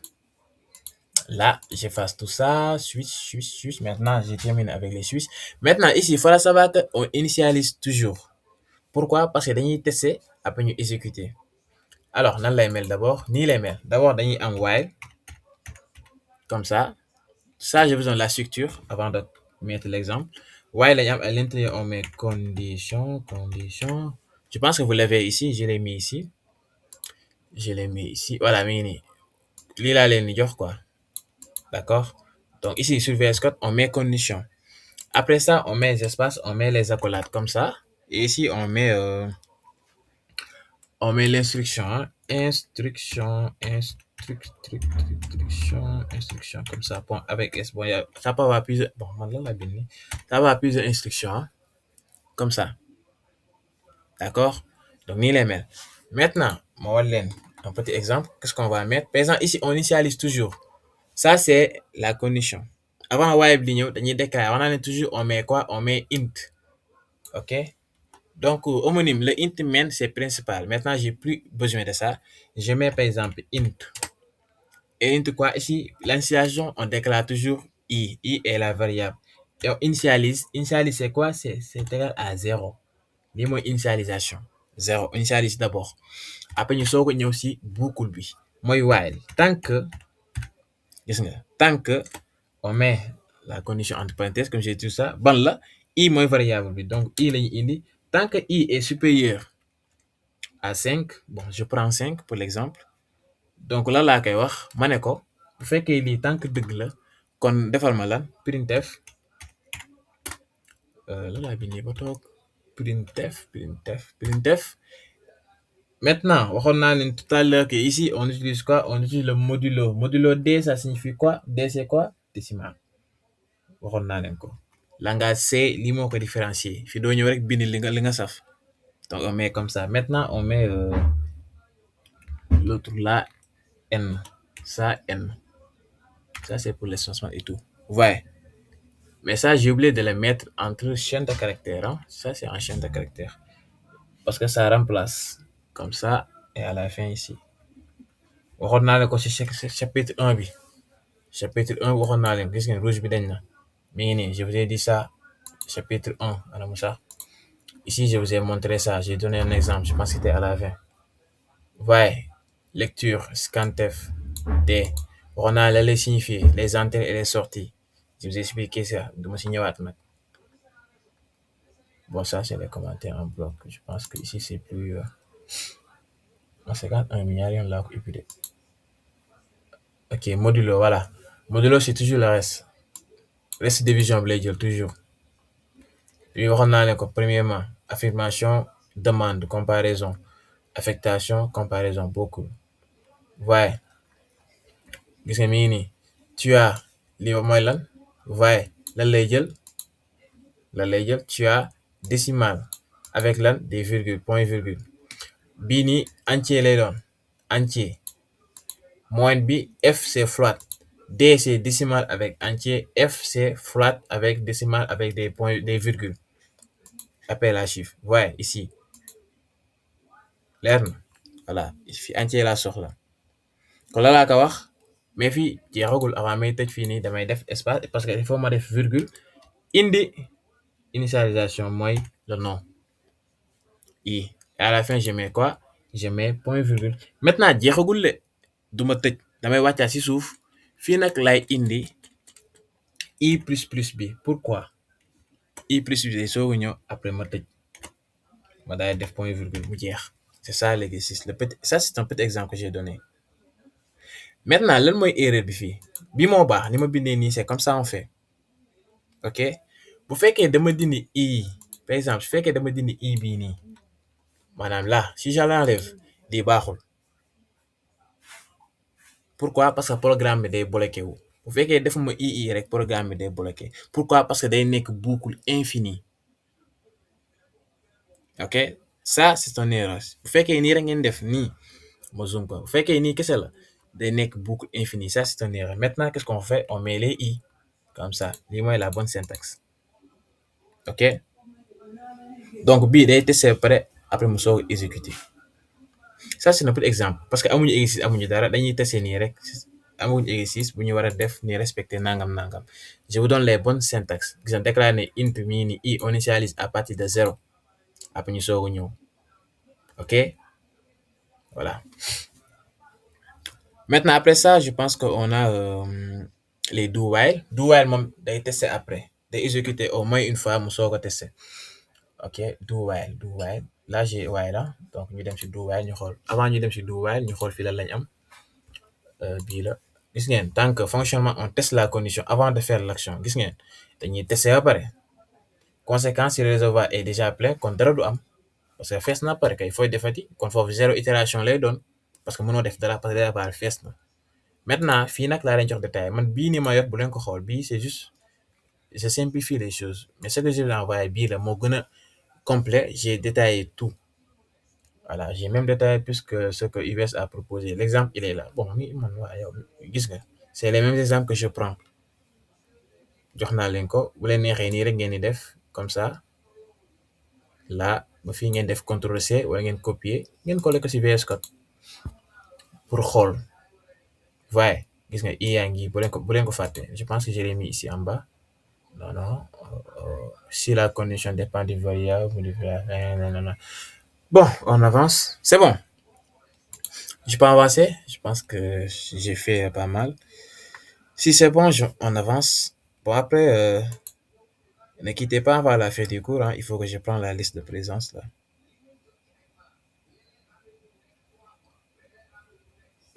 Là, j'efface tout ça. Switch. Maintenant, je termine avec les switches. Maintenant, ici, il faudra savoir qu'on initialise toujours. Pourquoi? Parce que dañuy tester après ñu exécuter. Alors, nan lay mel d'abord? Nii lay mel. D'abord, dañuy am while. Comme ça. Ça, j'ai besoin de la structure avant de mettre l'exemple. While, à l'intérieur, on met condition. Je pense que vous l'avez ici. Je l'ai mis ici. Voilà, mi ngi nii. Lii laa leen di jox quoi. D'accord? Donc ici sur VS Code, on met condition. Après ça, on met les espaces, on met les accolades comme ça. Et ici, on met l'instruction. Hein? Instruction, comme ça. Bon, avec S. Bon, ça peut avoir plusieurs. Bon, maintenant, ça va avoir plusieurs instructions. Hein? Comme ça. D'accord? Donc, ni les mails. Maintenant, on va un petit exemple. Qu'est-ce qu'on va mettre? Par exemple, ici, on initialise toujours. Ça, c'est la condition. Avant while bi ñëw dañuy déclarer on a toujours on met quoi? On met int. Ok? Donc, homonyme, le int main, c'est principal. Maintenant, j'ai plus besoin de ça. Je mets par exemple int. Et int quoi? Ici, l'initialisation, on déclare toujours i. I est la variable. Et on initialise. Initialise, c'est quoi? C'est égal à 0. Lii mooy initialisation. 0. Initialise d'abord. Après, ñu soog a ñëw si boucle bi. Mooy while. Tant que on met la condition entre parenthèses, comme j'ai dit tout ça, ban la, i mooy variable bi. Donc, i la ñu indi. Tant que i est supérieur à 5, bon, je prends 5 pour l'exemple. Donc, là laa koy wax, ma ne ko, bu fekkee lii tant que dëgg la, kon defal ma lan, printf, la laa bindee ba toog, printf. Maintenant, waxoon naa leen tout à l'heure que ici, on utilise quoi? On utilise le modulo. Modulo D, ça signifie quoi? D, c'est quoi? Décimal. Waxoon naa leen ko. Langage C, lii moo ko différencier. Fi doo ñëw rek bind li nga saf. Donc, on met comme ça. Maintenant, on met l'autre là, N. Ça, N. Ça, c'est pour l'espacement et tout. Ouais. Mais ça, j'ai oublié de le mettre entre chaîne de caractères. Hein? Ça, c'est en chaîne de caractères. Parce que ça remplace comme ça et à la fin ici. Waxoon naa leen ko ci chapitre 1 bi. Chapitre 1, waxoon naa leen gis ngeen rouge bi dañ na. Mi ngi nii, je vous ai dit ça. Chapitre 1, ana Moussa. Ici, je vous ai montré ça. J'ai donné un exemple. Je pense que c'était à la fin. Ouais. Lecture, scanf, D. On a les signifier, les entrées et les sorties. Je vous ai expliqué ça. Bon, ça, c'est les commentaires en bloc. Je pense que ici, c'est plus. En 51 milliards, là, ok, modulo, voilà. Modulo, c'est toujours le reste. Reste division, Blade, toujours. Puis, on a premièrement, affirmation, demande, comparaison. Affectation, comparaison, beaucoup. Ouais. Gis nga mi ngi nii tu as lii mooy lan waaye lan lay jël tu as décimal avec lan des virgules point virgule bii nii entier lay doon entier moyenne bi F c'est float D c'est décimal avec entier F c'est float avec décimal avec des points des virgules appel à chiffre waaye ici leer na voilà fi entier laa soxla kon la laa ko wax mais fii jeexagul avant may tëj fii nii damay def espace parce que il faut ma def virgule indi initialisation mooy le nom i et à la fin je mets quoi? Je mets point virgule. Maintenant jeexagul le du ma tëj damay wàccaa si suuf fii nag lay indi i plus plus bi pourquoi? i plus bi day soogu ñëw après ma tëj ma daal di def point virgule mu jeex. C'est ça l'exercice. Ça, c'est un petit exemple que j'ai donné. Maintenant, lan mooy erreur bi fii bi moo baax ni ma bindee nii c'est comme ça on fait. Ok bu fekkee dama dindi i par exemple su fekkee dama dindi i bii nii maanaam là si je l'enlève lii baaxul. Pourquoi? Parce que programme bi day bloqué wu. Bu fekkee defuma ii rek programme bi day bloqué. Pourquoi? Parce que day nekk boucle infini. Ok ça c'est une erreur bu fekkee nii rek ngeen def nii ma zoom ko bu fekkee nii kese la day nekk boucle infini. Ça c'est une erreur. Maintenant qu'est-ce qu'on fait? On met les i comme ça lii mooy la bonne syntaxe. Ok donc bii day testé ba pare après mu soog a exécuter. Ça c'est un petit exemple parce que amuñu exercice amuñu dara dañuy testé nii rek amuñu exercice bu ñu war a def ni respecter nangam nangam. Je vous donne les bonnes syntaxes. Gis nga déclaré ne int mii ni i on initialise à partir de 0 après ñu soog a ñëw. Ok voilà. Maintenant après ça je pense que on a les do while. Do while moom day testé après day exécuter au moins une fois mu soog a testé. Ok do while là j'ai while là donc ñu dem ci do while ñu xool avant ñu dem ci do while ñu xool fii lan lañ am bii la gis ngeen tant que fonctionnement on teste la condition avant de faire l'action gis ngeen dañuy testé ba pare conséquence si le réservoir est déjà plein kon dara du am parce que fees na pare kay fooy defati kon foofu 0 itération lay doon parce que mënoo def dara parce que réservoir fees na. Maintenant fii nag laa leen jox détail man bii ni ma yor bu leen ko xool bii c'est juste je simplifie les choses mais ce que je vais envoyer bii la moo gën a complet, j'ai détaillé tout. Voilà, j'ai même détaillé plus que ce que UBS a proposé. L'exemple, il est là. Bon, c'est les mêmes exemples que je prends. Jox naa leen ko bu leen neexee nii rek ngeen di def comme ça là ba fii ngeen def CTRL C wala ngeen copier ngeen coller ko ci VS Code pour xool. Voyez gis nga i yaa ngi bu leen ko fàtte. Je pense que je l'ai mis ici en bas. Non. Si la condition dépend du variable, non. Bon, on avance. C'est bon. Je peux avancer. Je pense que j'ai fait pas mal. Si c'est bon, on avance. Bon, après, ne quittez pas avant la fin du cours. Hein. Il faut que je prenne la liste de présence là.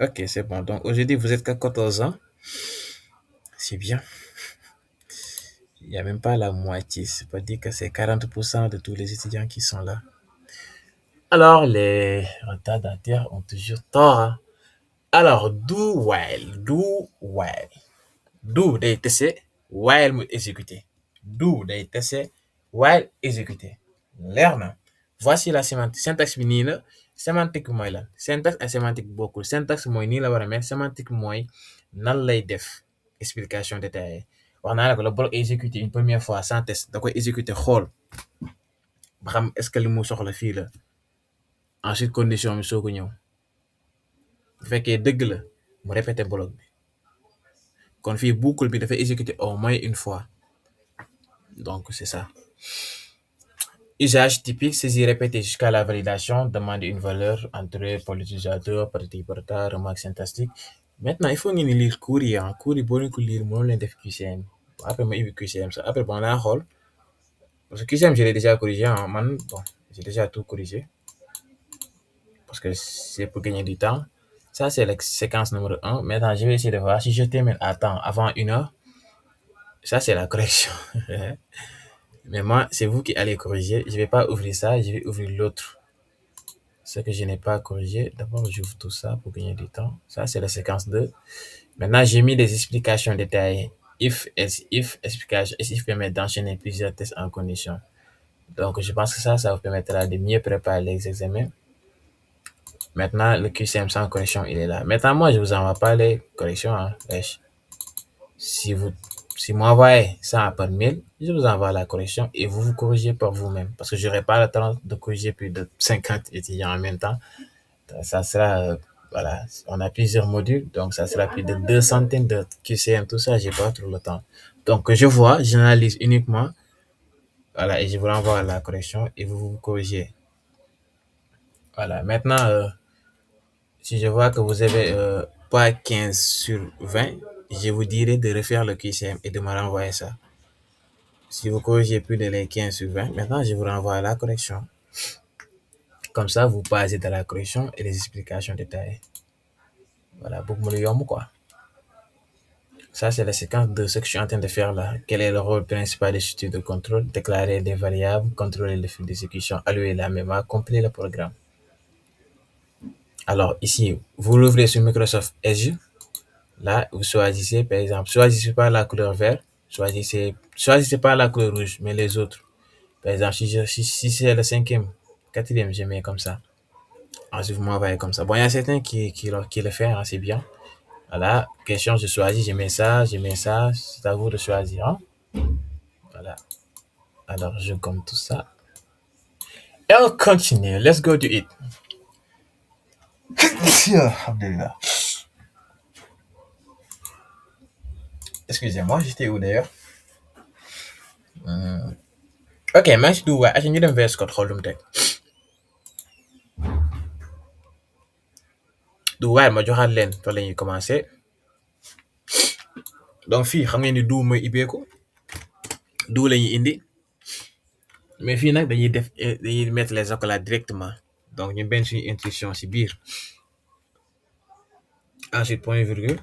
Ok, c'est bon. Donc aujourd'hui, vous êtes qu'à 14 ans. C'est bien. Il n'y a même pas la moitié. C'est pas dire que c'est 40% de tous les étudiants qui sont là. Alors, les retardataires ont toujours tort. Hein. Alors, do while. Do day tese while mu exécuter. Do day tese while exécuter. Leer na. Voici la sémantique. Syntaxe bi nii la. Sémantique mooy lan. Syntaxe ak sémantique bokkul. Syntaxe mooy nii la war a mel. Sémantique mooy nan lay def. Explication détaillée. Wax naa la ko le bloc exécuté une première fois sans test da koy exécuter xool ba xam est-ce que li mu soxla fii la. Ensuite condition bi soog a ñëw. Bu fekkee dëgg la mu répéter bloc bi. Kon fii boucle bi dafay exécuter au moins une fois. Donc c'est ça. Usage typique, saisie répétée jusqu'à la validation, demander une valeur entrée par l'utilisateur, partie par retard, remarque syntaxique. Maintenant, il faut ngeen lire cours yi ah cours yi boo leen ko lire mënoo leen def QCM après ma ubbi QCM sax après bon naa xool parce que QCM je l'ai déjà corrigé ah man bon j'ai déjà tout corrigé parce que c'est pour gagner du temps. Ça c'est la séquence numéro 1. Maintenant, je vais essayer de voir si je termine à temps avant 1 heure. Ça c'est la correction. Mais moi, c'est vous qui allez corriger. Je ne vais pas ouvrir ça, je vais ouvrir l'autre. Ce que je n'ai pas corrigé, d'abord j'ouvre tout ça pour gagner du temps. Ça, c'est la séquence 2. Maintenant, j'ai mis des explications détaillées. If, explication, if permet d'enchaîner plusieurs tests en condition. Donc, je pense que ça vous permettra de mieux préparer les examens. Maintenant, le QCM sans correction, il est là. Maintenant, moi, je ne vous envoie pas les corrections. Hein. Si vous m'envoyez ça par mail, je vous envoie la correction et vous corrigez par vous-même. Parce que je n'aurai pas le temps de corriger plus de 50 étudiants en même temps. Ça sera, voilà, on a plusieurs modules, donc ça sera plus de 200 de QCM, tout ça, j'ai pas trop le temps. Donc, je vois, j'analyse uniquement, voilà, et je vous renvoie la correction et vous corrigez. Voilà, maintenant, si je vois que vous avez pas 15 sur 20, je vous dirai de refaire le QCM et de me renvoyer ça. Si vous corrigez plus de les 15 sur 20, maintenant je vous renvoie à la correction. Comme ça, vous passez dans la correction et les explications détaillées. Voilà, beaucoup de quoi. Ça, c'est la séquence de ce que je suis en train de faire là. Quel est le rôle principal des structures de contrôle? Déclarer des variables, contrôler le fil d'exécution, allouer la mémoire, compiler le programme. Alors ici, vous l'ouvrez sur Microsoft Edge. Là, vous choisissez, par exemple, choisissez pas la couleur vert, choisissez pas la couleur rouge, mais les autres. Par exemple, si c'est le cinquième, quatrième, je mets comme ça. Ensuite, vous m'envoyez comme ça. Bon, il y a certains qui le font, hein, c'est bien. Voilà, question, je choisis, je mets ça, c'est à vous de choisir. Hein. Voilà, alors je gomme tout ça. Et on continue, let's go to it. Alhamdulillah. Excusez-moi, j'étais où d'ailleurs? Ok, merci du waa ñu dem vers Scott xool lu mu teg. Du waaye ma joxaat leen fa la ñuy commencé. Donc fii xam ngeen ni du mooy ibbeeku du la ñuy indi mais fii nag dañuy mettre les accolades directement donc ñu benn suñu instruction si biir ensuite point virgule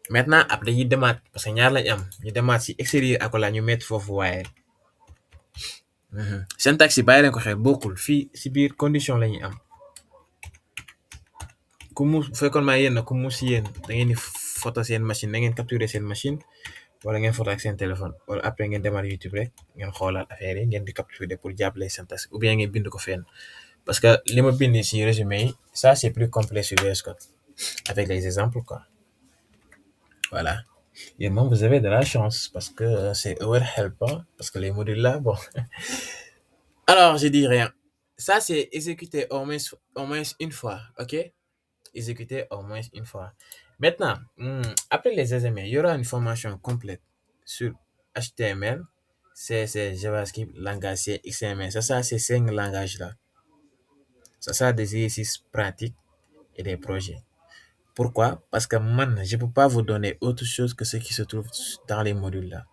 maintenant après dañuy demaat parce que ñaar lañ am ñu demaat si extérieur accolade ñu mettre foofu waaye syntaxe yi bàyyi leen ko xel bokkul fii si biir condition la ñuy am ku mu fekkoon maa yéen na ku mu si yéen da ngeen di photo seen machine da ngeen capturer seen machine wala ngeen photo ak seen téléphone wala après ngeen demaat YouTube rek ngeen xoolaat affaire yi ngeen di capturer pour jàppale syntaxe ou bien ngeen bind ko fenn parce que li ma bind si résumé yi ça c'est plus complet sur VS Code avec les exemples quoi voilà et moom vous avez de la chance parce que c'est overhelp hein, parce que les modules là bon alors je dis rien ça c'est exécuté au moins une fois ok exécuté au moins une fois maintenant après les examens il y aura une formation complète sur HTML CSS JavaScript langage C XML ça c'est 5 langages là ça des exercices pratiques et des projets. Pourquoi? Parce que man, je ne peux pas vous donner autre chose que ce qui se trouve dans les modules là.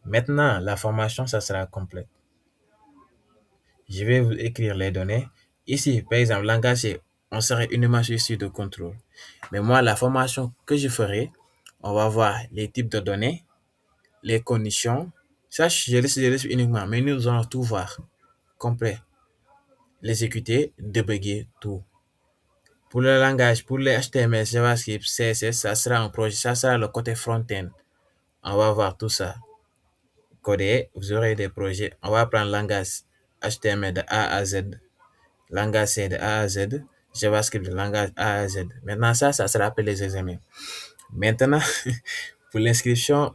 Maintenant, la formation, ça sera complète. Je vais vous écrire les données. Ici, par exemple, langage, on serait uniquement sur site de contrôle. Mais moi, la formation que je ferai, on va voir les types de données, les conditions. Ça, je laisse uniquement, mais nous allons tout voir, complet. L'exécuter, débugger, tout. Pour le langage, pour les HTML, JavaScript, CSS, ça sera un projet, ça sera le côté front-end. On va voir tout ça. Coder, vous aurez des projets. On va prendre langage HTML de A à Z, langage C de A à Z, JavaScript de langage A à Z. Maintenant, ça sera appelé les examens. Maintenant, pour l'inscription,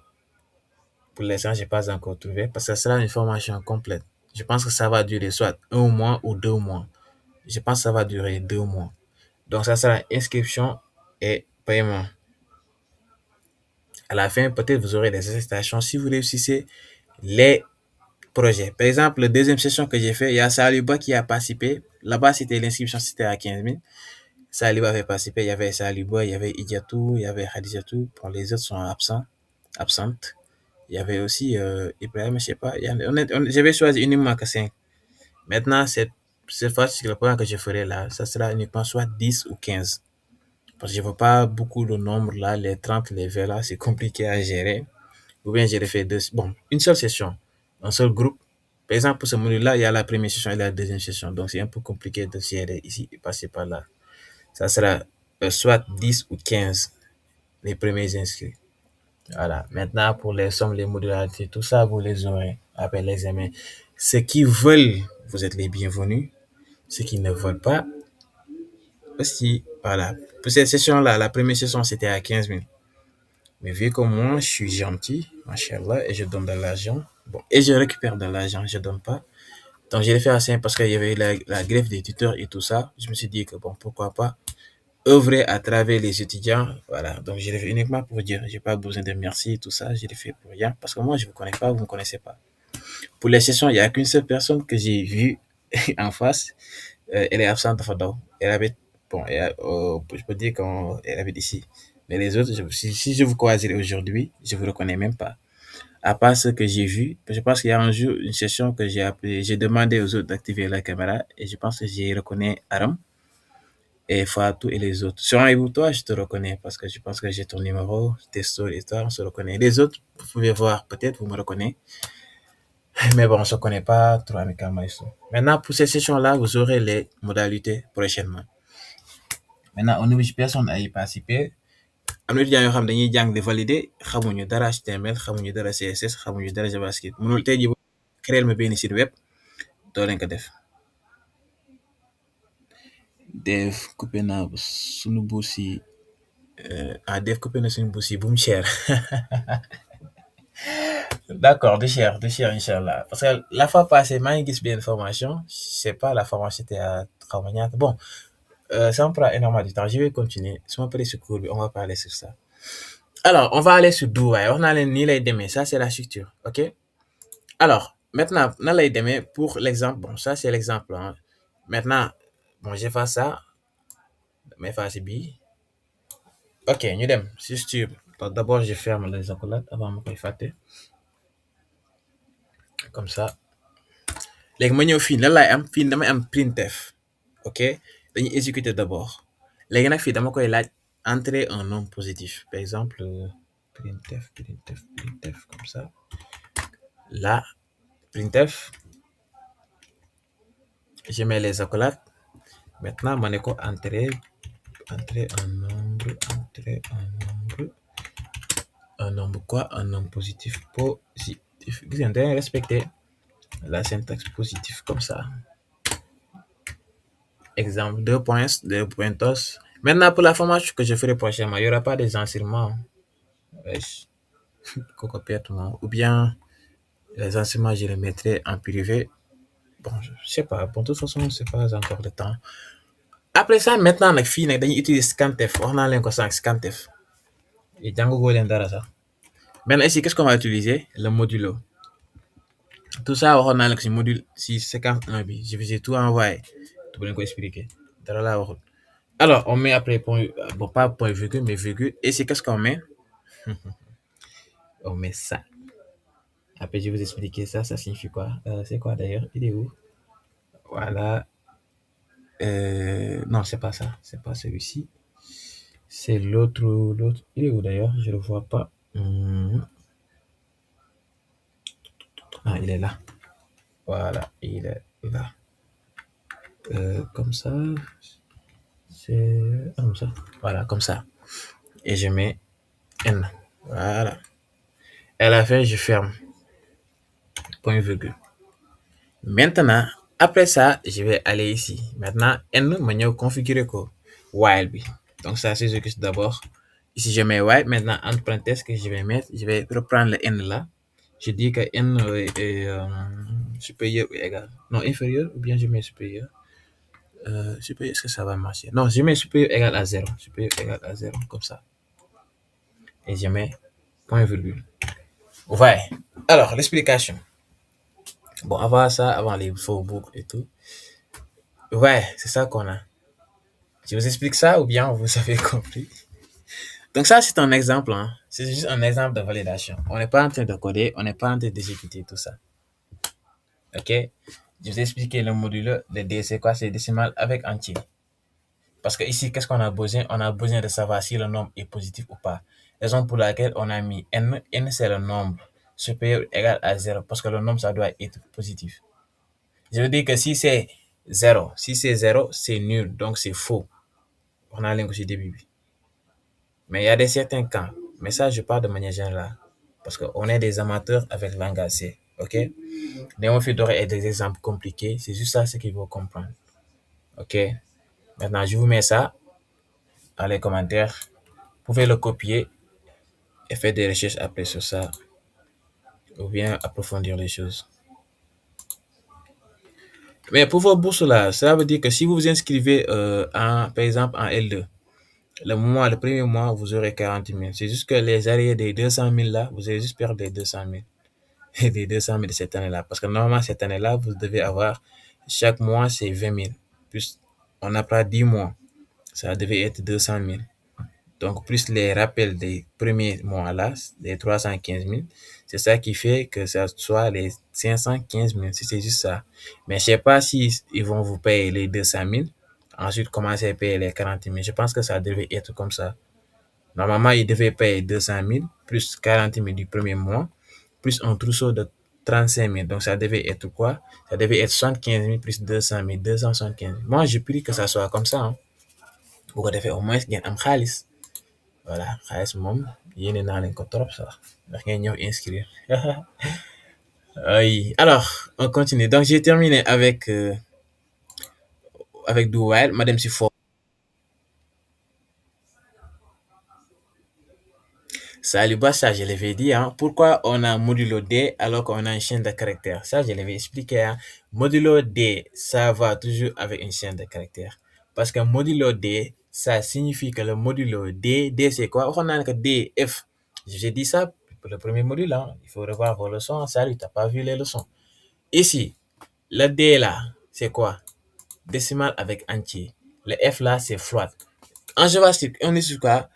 pour l'instant, je n'ai pas encore trouvé parce que ça sera une formation complète. Je pense que ça va durer soit 1 mois ou 2 mois. Je pense que ça va durer 2 mois. Donc, ça sera inscription et paiement. À la fin, peut-être vous aurez des incitations si vous réussissez les projets. Par exemple, la deuxième session que j'ai fait, il y a Saliba qui a participé. Là-bas, c'était l'inscription, c'était à 15 000. Saliba avait participé. Il y avait Saliba, il y avait Idiatou, il y avait Hadijatou. Bon, les autres sont absentes. Il y avait aussi Ibrahim, je sais pas. J'avais choisi uniquement que 5. Maintenant, cette fois-ci, le programme que je ferai là, ça sera uniquement soit 10 ou 15. Parce que je ne veux pas beaucoup de nombres là, les 30, les 20 là, c'est compliqué à gérer. Ou bien j'ai fait une seule session, un seul groupe. Par exemple, pour ce module-là, il y a la première session et la deuxième session. Donc, c'est un peu compliqué de gérer ici et passer par là. Ça sera soit 10 ou 15 les premiers inscrits. Voilà. Maintenant, pour les sommes, les modularités, tout ça, vous les aurez après l'examen. Ceux qui veulent, vous êtes les bienvenus. Ceux qui ne veulent pas, aussi, voilà. Pour cette session-là, la première session, c'était à 15 000. Mais vu que moi, je suis gentil, machallah, et je donne de l'argent, bon, et je récupère de l'argent, je donne pas. Donc, j'ai fait assez parce qu'il y avait la grève des tuteurs et tout ça. Je me suis dit que bon, pourquoi pas œuvrer à travers les étudiants. Voilà. Donc, je l'ai fait uniquement pour dire, j'ai pas besoin de merci et tout ça. Je l'ai fait pour rien parce que moi, je vous connais pas, vous me connaissez pas. Pour les sessions, il y a qu'une seule personne que j'ai vue en face. Elle est absente de Fadao. Elle avait, bon, je peux dire qu'elle habite ici. Mais les autres, si je vous croiserai aujourd'hui, je vous reconnais même pas. À part ce que j'ai vu, je pense qu'il y a un jour, une session que j'ai demandé aux autres d'activer la caméra et je pense que j'ai reconnu Aram et Fatou et les autres. Sur un toi, je te reconnais parce que je pense que j'ai ton numéro, tes stories et toi, on se reconnaît. Les autres, vous pouvez voir, peut-être vous me reconnaissez, mais bon, on ne se connaît pas trop amicalement ici. Maintenant, pour ces sessions-là, vous aurez les modalités prochainement. Maintenant, au niveau de personne à y participer, am na étudiants yoo xam dañuy jàng di valider xamuñu dara HTML xamuñu dara CSS xamuñu dara JavaScript mënul tey jii créer ma benn site web doo leen ko def. Dev coupé naa suñu bourse yi Dev coupé na suñu bourse yi bu mu cher. D'accord, de cher Inch'Allah. Parce que la fois passée, maa ngi gis benn formation, je sais pas, la formation c'était à xaw ma ñaata. Bon, ça me prend énormément de temps. Je vais continuer. Si on peut ce cours, on va parler sur ça. Alors, on va aller sur Douai. On a les ni lay demee. Ça, c'est la structure. OK? Alors, maintenant, nan lay demee pour l'exemple. Bon, ça, c'est l'exemple. Hein. Maintenant, bon, j'efface ça. Mais efface bi. OK, ñu dem. Structure. Donc, d'abord, je ferme les accolades avant ma koy fàtte. Comme ça. Léegi ma ñëw fii lan laay am fii damay am printf. OK? Dañuy exécuter d'abord. Léegi nag fii dama koy laaj entrer un nombre positif. Par exemple, printf, comme ça. Là, printf, je mets les accolades. Maintenant, ma ne ko entrer un nombre quoi? Un nombre positif. Gis ngeen dañuy respecter la syntaxe positif comme ça. Exemple, deux pointos. Maintenant, pour la formation que je ferai prochainement, il n'y aura pas des enseignements. Wesh, complètement. Ou bien, les enseignements, je les mettrai en privé. Bon, je sais pas. Bon, de toute façon, c'est pas encore le temps. Après ça, maintenant, nag fii nag dañuy utiliser Scanf. Wax naa leen ko sànq Scanf. Et jàngagoo leen dara sax. Maintenant, ici, qu'est-ce qu'on va utiliser? Le modulo. Tout ça, waxoon naa leen ko si module si séquence 1 bi. Je vous ai tout envoyé. Tu peux leen ko expliquer. Dara laa waxul. Alors, on met après point, bon, pas point virgule, mais virgule. Et c'est qu'est-ce qu'on met? On met ça. Après, je vais vous expliquer ça. Ça signifie quoi? C'est quoi d'ailleurs? Il est où? Voilà. Non, c'est pas ça. C'est pas celui-ci. C'est l'autre. Il est où d'ailleurs? Je le vois pas. Ah, il est là. Voilà, il est là. Comme ça. C'est. Ah, comme ça. Voilà, comme ça. Et je mets N. Voilà. Et à la fin, je ferme. Point virgule. Maintenant, après ça, je vais aller ici. Maintenant, N, ma ñëw configurer ko while bi. Donc ça, c'est ce que d'abord. Ici, je mets while. Maintenant, entre parenthèses, que je vais mettre, je vais reprendre le N là. Je dis que N est supérieur ou égal. Non, inférieur, ou bien je mets supérieur. Supérieur, est-ce que ça va marcher? Non, je mets supérieur égal à 0. Supérieur égal à 0, comme ça. Et je mets point virgule. Ouais. Alors, l'explication. Bon, avant ça, avant les faux boucles et tout. Ouais, c'est ça qu'on a. Je vous explique ça ou bien vous avez compris. Donc ça, c'est un exemple. Hein. C'est juste un exemple de validation. On n'est pas en train de coder, on n'est pas en train d'exécuter tout ça. OK? Je vous ai expliqué le module de D, c'est quoi? C'est décimal avec entier. Parce que ici, qu'est-ce qu'on a besoin? On a besoin de savoir si le nombre est positif ou pas. Raison pour laquelle on a mis n. N, c'est le nombre supérieur ou égal à 0. Parce que le nombre, ça doit être positif. Je veux dire que si c'est 0, c'est nul, donc c'est faux. On a l'ingénieur au début. Mais il y a des certains cas. Mais ça, je parle de manière générale. Parce qu'on est des amateurs avec langage C. OK? Les mots et des exemples compliqués. C'est juste ça ce qu'il faut comprendre. OK? Maintenant, je vous mets ça dans les commentaires. Vous pouvez le copier et faire des recherches après sur ça. Ou bien approfondir les choses. Mais pour vos bourses là, ça veut dire que si vous vous inscrivez par exemple en L2, le premier mois, vous aurez 40 000. C'est juste que les arrières des 200 000 là, vous allez juste perdre les 200 000. Et les 200 000 de cette année-là. Parce que normalement, cette année-là, vous devez avoir, chaque mois, c'est 20 000. Plus, on apprend 10 mois. Ça devait être 200 000. Donc, plus les rappels des premiers mois là, les 315 000, C'est ça qui fait que ça soit les 515 000, si c'est juste ça. Mais je sais pas si ils vont vous payer les 200 000, ensuite commencer à payer les 40 000. Je pense que ça devait être comme ça. Normalement, ils devaient payer 200 000 plus 40 000 du premier mois, plus un trousseau de 35 000. Donc, ça devait être quoi? Ça devait être 75 000 plus 200 000, 275 000. Moi, j'ai pris que ça soit comme ça. Hein. Bu ko defee au moins ngeen am xaalis. Voilà, xaalis moom yéene naa leen ko trop sax ndax ngeen ñëw inscrire. Oui. Alors, on continue. Donc, j'ai terminé avec Do While. Madame Sifo. Salut, bah, ça, je l'avais dit, hein. Pourquoi on a modulo D alors qu'on a une chaîne de caractères? Ça, je l'avais expliqué, hein. Modulo D, ça va toujours avec une chaîne de caractères. Parce que modulo D, ça signifie que le modulo D c'est quoi? On a que D, F. J'ai dit ça pour le premier module, hein. Il faut revoir vos leçons. Salut, t'as pas vu les leçons. Ici, le D là, c'est quoi? Décimal avec entier. Le F là, c'est float. En JavaScript, on utilise quoi?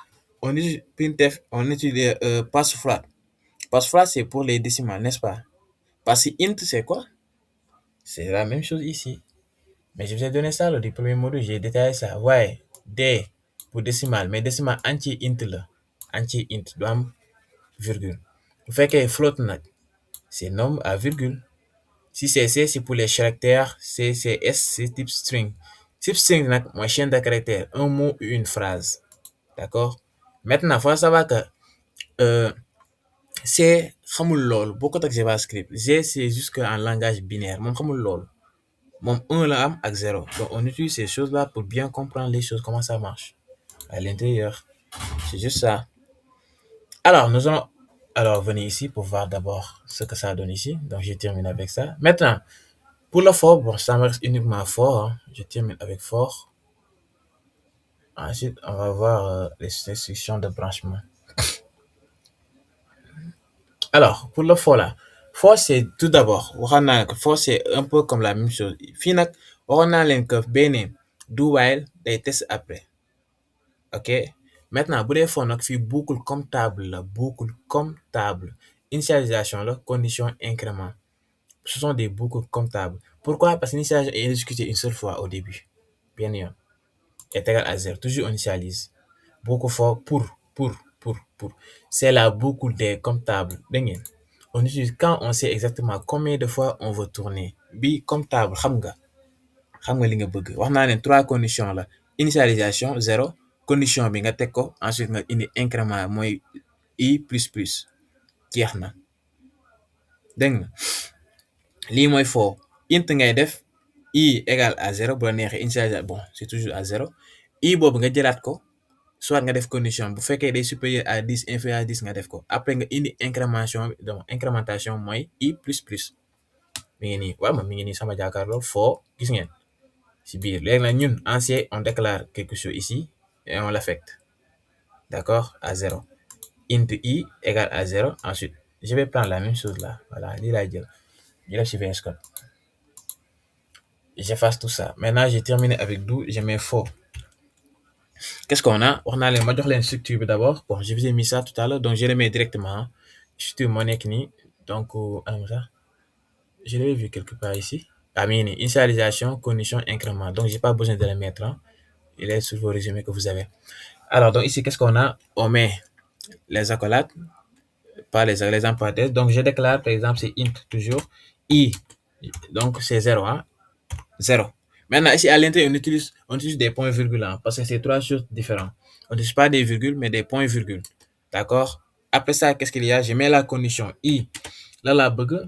On utilise printf, on utilise password. Password, c'est pour les décimales, n'est-ce pas? Parce que int, c'est quoi? C'est la même chose ici. Mais je vous ai donné ça lors du premier module, j'ai détaillé ça. Ouais, D pour décimal, mais décimal entier int là. Entier int, doit am virgule. Vous faites que float, c'est nom à virgule. Si c'est C, c'est pour les caractères. C, c'est S, c'est type string. Type string, moi, chaîne de caractères, un mot ou une phrase. D'accord? Maintenant, il faut savoir que euh, C xamul loolu bokkut ak JavaScript. G c'est juste un langage binaire moom xamul loolu moom 1 la am ak 0. Donc on utilise ces choses là pour bien comprendre les choses, comment ça marche à l'intérieur. C'est juste ça. Alors nous allons alors venir ici pour voir d'abord ce que ça donne ici. Donc je termine avec ça. Maintenant, pour le for, bon, ça me reste uniquement for. Hein. Je termine avec for. Ensuite, on va voir les instructions de branchement. Alors, pour le faux là, faux c'est tout d'abord, faux c'est un peu comme la même chose. Fii nag waxoon naa leen que benn do while day test après. Ok? Maintenant, bu dee faux nag fii boucle comme table la, boucle comme table. Initialisation la, condition incrément. Ce sont des boucles comme table. Pourquoi? Parce que l'initialisation est exécutée une seule fois au début. Bien yoon. Est égal à 0. Toujours on initialise. Boucle faux pour. C'est la boucle des comme table. Dégg ngeen? On utilise quand on sait exactement combien de fois on veut tourner. Bi comme table, xam nga li nga bëgg. Wax naa leen 3 conditions la. Initialisation 0, condition bi nga teg ko, ensuite nga indi incrément mooy i plus plus. Jeex na. Dégg nga? Lii mooy for. Int ngay def i égale à 0 bu la neexee initialisation bon c'est toujours à 0. I boobu nga jëlaat ko. Soit nga def condition bu fekkee day supérieur à 10 inférieur à 10 nga def ko après nga indi incrémentation mooy i plus plus mi ngi nii waaw moom mi ngi nii sama jàkkaarloo foo gis ngeen si biir léegi nag ñun en C on déclare quelque chose ici et on l'affecte d'accord à 0 int i égale à 0 ensuite je vais prendre la même chose là voilà lii laay jël ñu def si VS Code j'efface tout ça maintenant j'ai terminé avec do je mets faux. Qu'est-ce qu'on a? On a les structure d'abord. Bon, je vous ai mis ça tout à l'heure, donc je le mets directement. Structure monnaie donc, je l'avais vu quelque part ici. Ah, mini, initialisation, condition, incrément. Donc, j'ai pas besoin de le mettre. Hein. Il est sur vos résumés que vous avez. Alors, donc ici, qu'est-ce qu'on a? On met les accolades, pas les en parenthèses. Donc, je déclare, par exemple, c'est int toujours. I, donc c'est 0. Hein. 0. Maintenant, ici, à l'intérieur, on utilise des points-virgules hein, parce que c'est 3 choses différentes. On n'utilise pas des virgules, mais des points-virgules. D'accord? Après ça, qu'est-ce qu'il y a? Je mets la condition I. Là, la bug,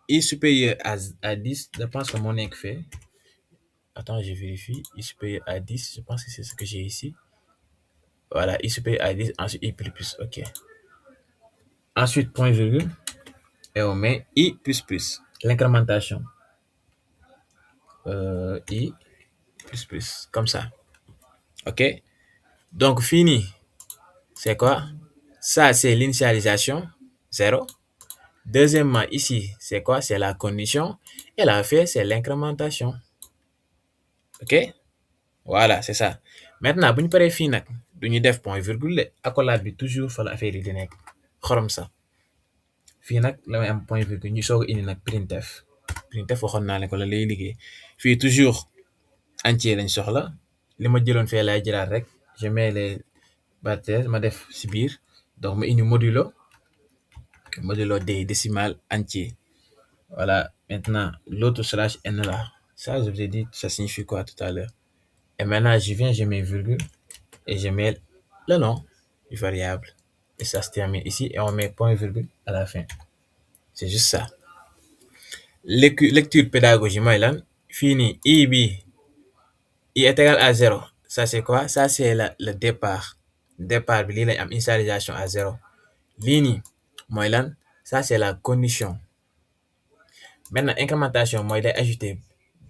I supérieur à 10. Je pense que mon nec fait. Attends, je vérifie. I supérieur à 10. Je pense que c'est ce que j'ai ici. Voilà, I supérieur à 10. Ensuite, I plus plus. OK. Ensuite, point-virgule. Et on met I plus plus. L'incrémentation. I plus plus. Comme ça. OK? Donc, fini. C'est quoi? Ça, c'est l'initialisation. 0. Deuxièmement, ici, c'est quoi? C'est la condition. Et la fait, c'est l'incrémentation. OK? Voilà, c'est ça. Maintenant, bu ñu paree fii nag du ñu def point virgule accolade bi toujours fa la affaire yi di nekk xorom sa fii nag la may am point virgule ñu soog a indi nag printf. Printf waxoon naa ne ko la lay liggéey fii toujours entier lañ soxla li ma jëloon fee laay jëlaat rek je mets les parenthèses ma def si biir donc ma indi modulo des décimal entier. Voilà, maintenant l'autre slash n là, ça je vous ai dit ça signifie quoi tout à l'heure. Et maintenant je viens, je mets virgule et je mets le nom du variable et ça se termine ici et on met point virgule à la fin. C'est juste ça. Lecture pédagogie mooy lan fii nii i est égal à 0. Ça c'est quoi? Ça c'est le départ. Départ bi lii lañ am initialisation à 0. lii nii mooy lan? Ça c'est la condition. Maintenant incrémentation mooy day ajouter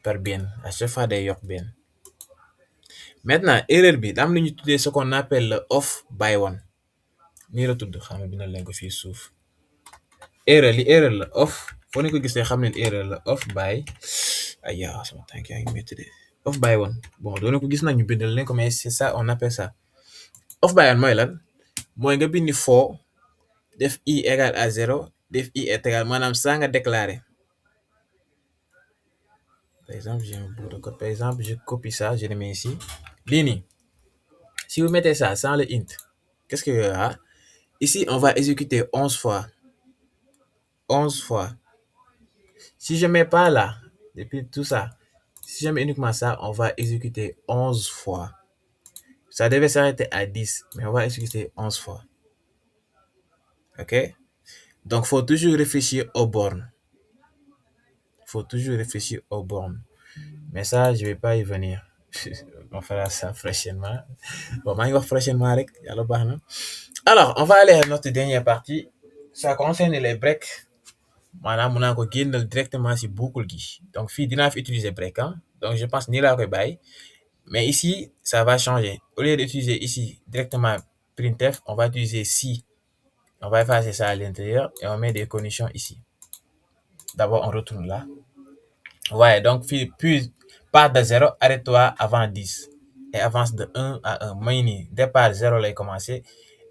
par benn à chaque fois day yokk benn. Maintenant erreur bi da am lu ñu tuddee ce qu'on appelle le off by one. nii la tudd xam nga bindal leen ko fii suuf. erreur la off foo leen ko gisee xam leen erreur la off by sama tànk yaa ngi métti de off by one bon doo leen ko gis nag ñu bindal leen ko mais c'est ça on appelle ça off by one mooy lan mooy nga bindi foo def i égal à 0 def i est égal maanaam saa nga déclarer. Par exemple j'ai un bout de code, par exemple je copie ça, je le mets ici. Lii nii si vous mettez ça sans le int, qu'est-ce qu'il y aura? Ici on va exécuter 11 fois. 11 fois. Si je mets pas là, depuis tout ça, si je mets uniquement ça, on va exécuter 11 fois. Ça devait s'arrêter à 10, mais on va exécuter 11 fois. OK? Donc, il faut toujours réfléchir aux bornes. Mais ça, je ne vais pas y venir. On fera ça prochainement. Bon, prochainement. Alors, on va aller à notre dernière partie. Ça concerne les breaks. Maanaam mun naa ko génnal directement si boucle gi donc fii dinaa fi utiliser break donc je pense nii laa koy bàyyi mais ici ça va changer au lieu d'utiliser ici directement printf on va utiliser si, on va effacer ça à l'intérieur et on met des conditions ici. D'abord on retourne là, ouais, donc fii puis part de 0 arrête-toi avant 10 et avance de 1 à 1 mooy nii départ 0 lay commencer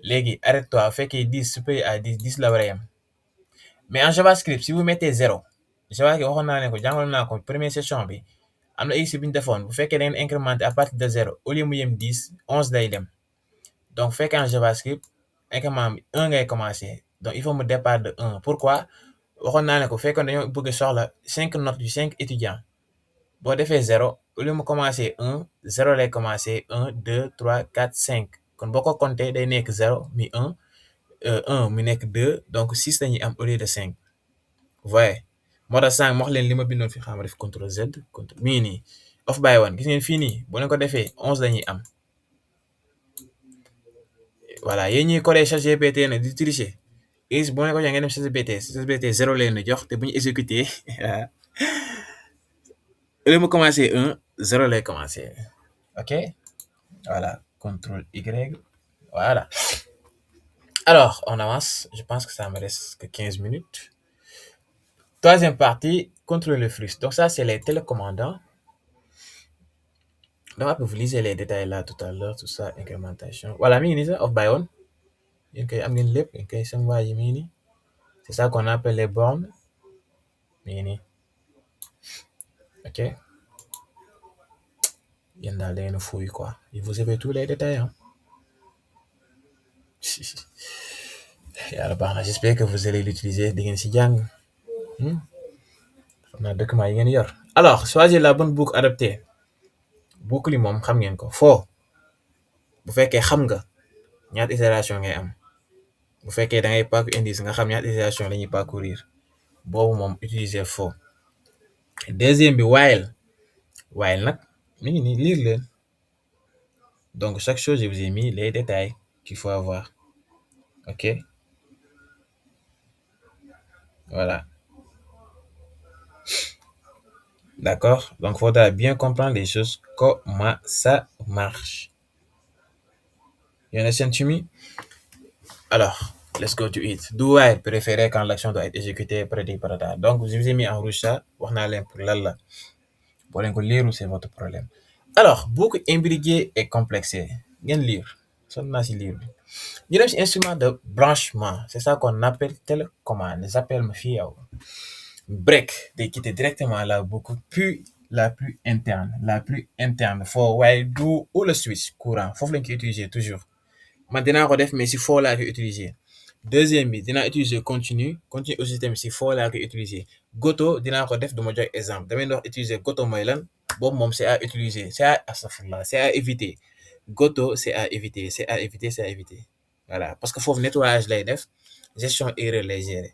léegi arrête-toi fekkee 10 supérieur à 10 la war a yem. Mais en JavaScript si vous mettez 0 JavaScript waxoon naa leen ko jàngaloon naa ko première session bi am na exercice bi ñu defoon bu fekkee da ngeen incrémenter à partir de 0 au lieu mu yem 10 11 day dem donc bu fekkee en JavaScript incrément bi 1 ngay commencer donc il faut mu départ de 1. Pourquoi? Waxoon naa leen ko fekkoon dañoo bëgg soxla 5 notes yu 5 étudiants boo defee 0 au lieu mu commencer 1 0 lay commencer 1 2 3 4 5 kon boo ko compter day nekk 0 mi 1 1 mu nekk 2 donc 6 lañuy am au lieu de 5. voyez moo tax sànq ma wax leen li ma bindoon fi xam nga def CTRL Z mii nii off by one gis ngeen fii nii boo leen ko defee 11 lañuy am. Voilà yéen ñuy codé ChatGPT nag di tricher boo leen ko jox ngeen dem ChatGPT 0 leen di jox te bu ñu exécuté au lieu mu commencé 1 0 lay commencé. OK, voilà CTRL Y, voilà. Alors on avance, je pense que ça me reste que 15 minutes. Troisième partie, contrôler le flux. Donc ça, c'est les télécommandants. Donc après, vous lisez les détails là tout à l'heure, tout ça, incrémentation. Voilà, off by one. C'est ça qu'on appelle les bornes. OK. Il y en a une fouille, quoi. Et vous avez tous les détails. J'espère que vous allez l'utiliser. Alors, choisir la bonne boucle adaptée. Boucle yi moom xam ngeen ko foo bu fekkee xam nga ñaata itération ngay am bu fekkee da ngay parcourir indice nga xam ñaata itération la ñuy parcourir boobu moom utiliser foo. Deuxième bi while nag mi ngi nii lire leen donc chaque chose je vous ai mis les détails qu'il faut avoir. OK, voilà, d'accord, donc faudra bien comprendre les choses, comment ça marche. You understand to me? Alors, let's go to it. Do while préféré quand l'action doit être exécutée prédit par date. Donc, je vous ai mis en rouge ça. Wax naa leen pour lan la. Boo leen ko lire, c'est votre problème. Alors, boucle imbriquée et complexée. Ngeen lire. sonn naa si livre bi. ñu dem si instrument de branchement c'est ça qu'on appelle télécommande les appels ma fii yow. Break day quitter directement la boucle puis la plus interne foo waaye du ou le switch courant foofu lañ koy utiliser toujours. man dinaa ko def mais si foo laa koy utiliser. deuxième bi dinaa utiliser continue aussi tamit si foo laa koy utiliser. goto dinaa ko def du ma jox exemple damay wax utiliser goto mooy lan boobu moom c'est à utiliser c'est à éviter. goto c'est à éviter c'est à éviter voilà parce que foofu nettoyage lay def gestion erreur lay gérer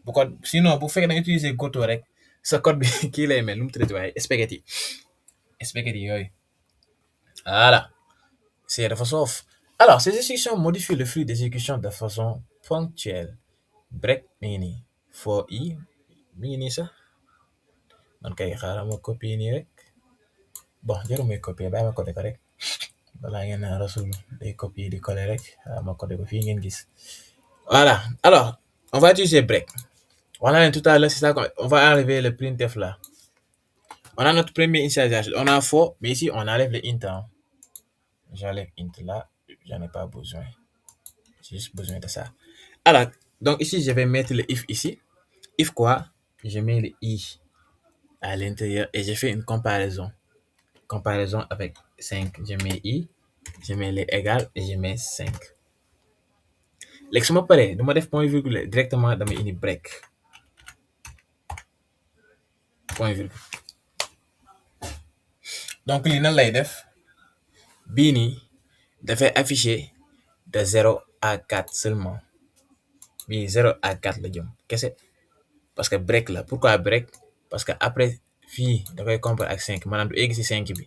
bu ko sinon bu fekkee da nga utiliser goto rek sa code bi kii lay mel nu mu tuddati waaye spaghetti yooyu voilà c'est dafa soof. Alors, ces instructions modifient le flux d'exécution de façon ponctuelle. Break mi ngi nii for i mi ngi nii sax man kay xaaral ma copier nii rek bon jarul may copier bàyyi ma copier ko rek balaa ngeen naa rasul day copier di coller rek ma copier ko fii ngeen gis. Voilà, alors on va utiliser break. On a tout à l'heure, c'est ça qu'on va enlever le printf là. On a notre premier initialisation, on a for, mais ici on enlève le int. Hein. J'enlève int là, j'en ai pas besoin. J'ai juste besoin de ça. Alors, donc ici, je vais mettre le if ici. If quoi? Je mets le i à l'intérieur et je fais une comparaison. Comparaison avec 5. Je mets i, je mets les égales et je mets 5. léegi su ma paree du ma def point virgule directement dama indi break. Point virgule. donc lii nan lay def bii nii dafay afficher de 0 à 4 seulement. bii 0 à 4 la jëm kese parce que break la pourquoi break parce que après fii da koy comparer ak 5 maanaam du egg si 5 bi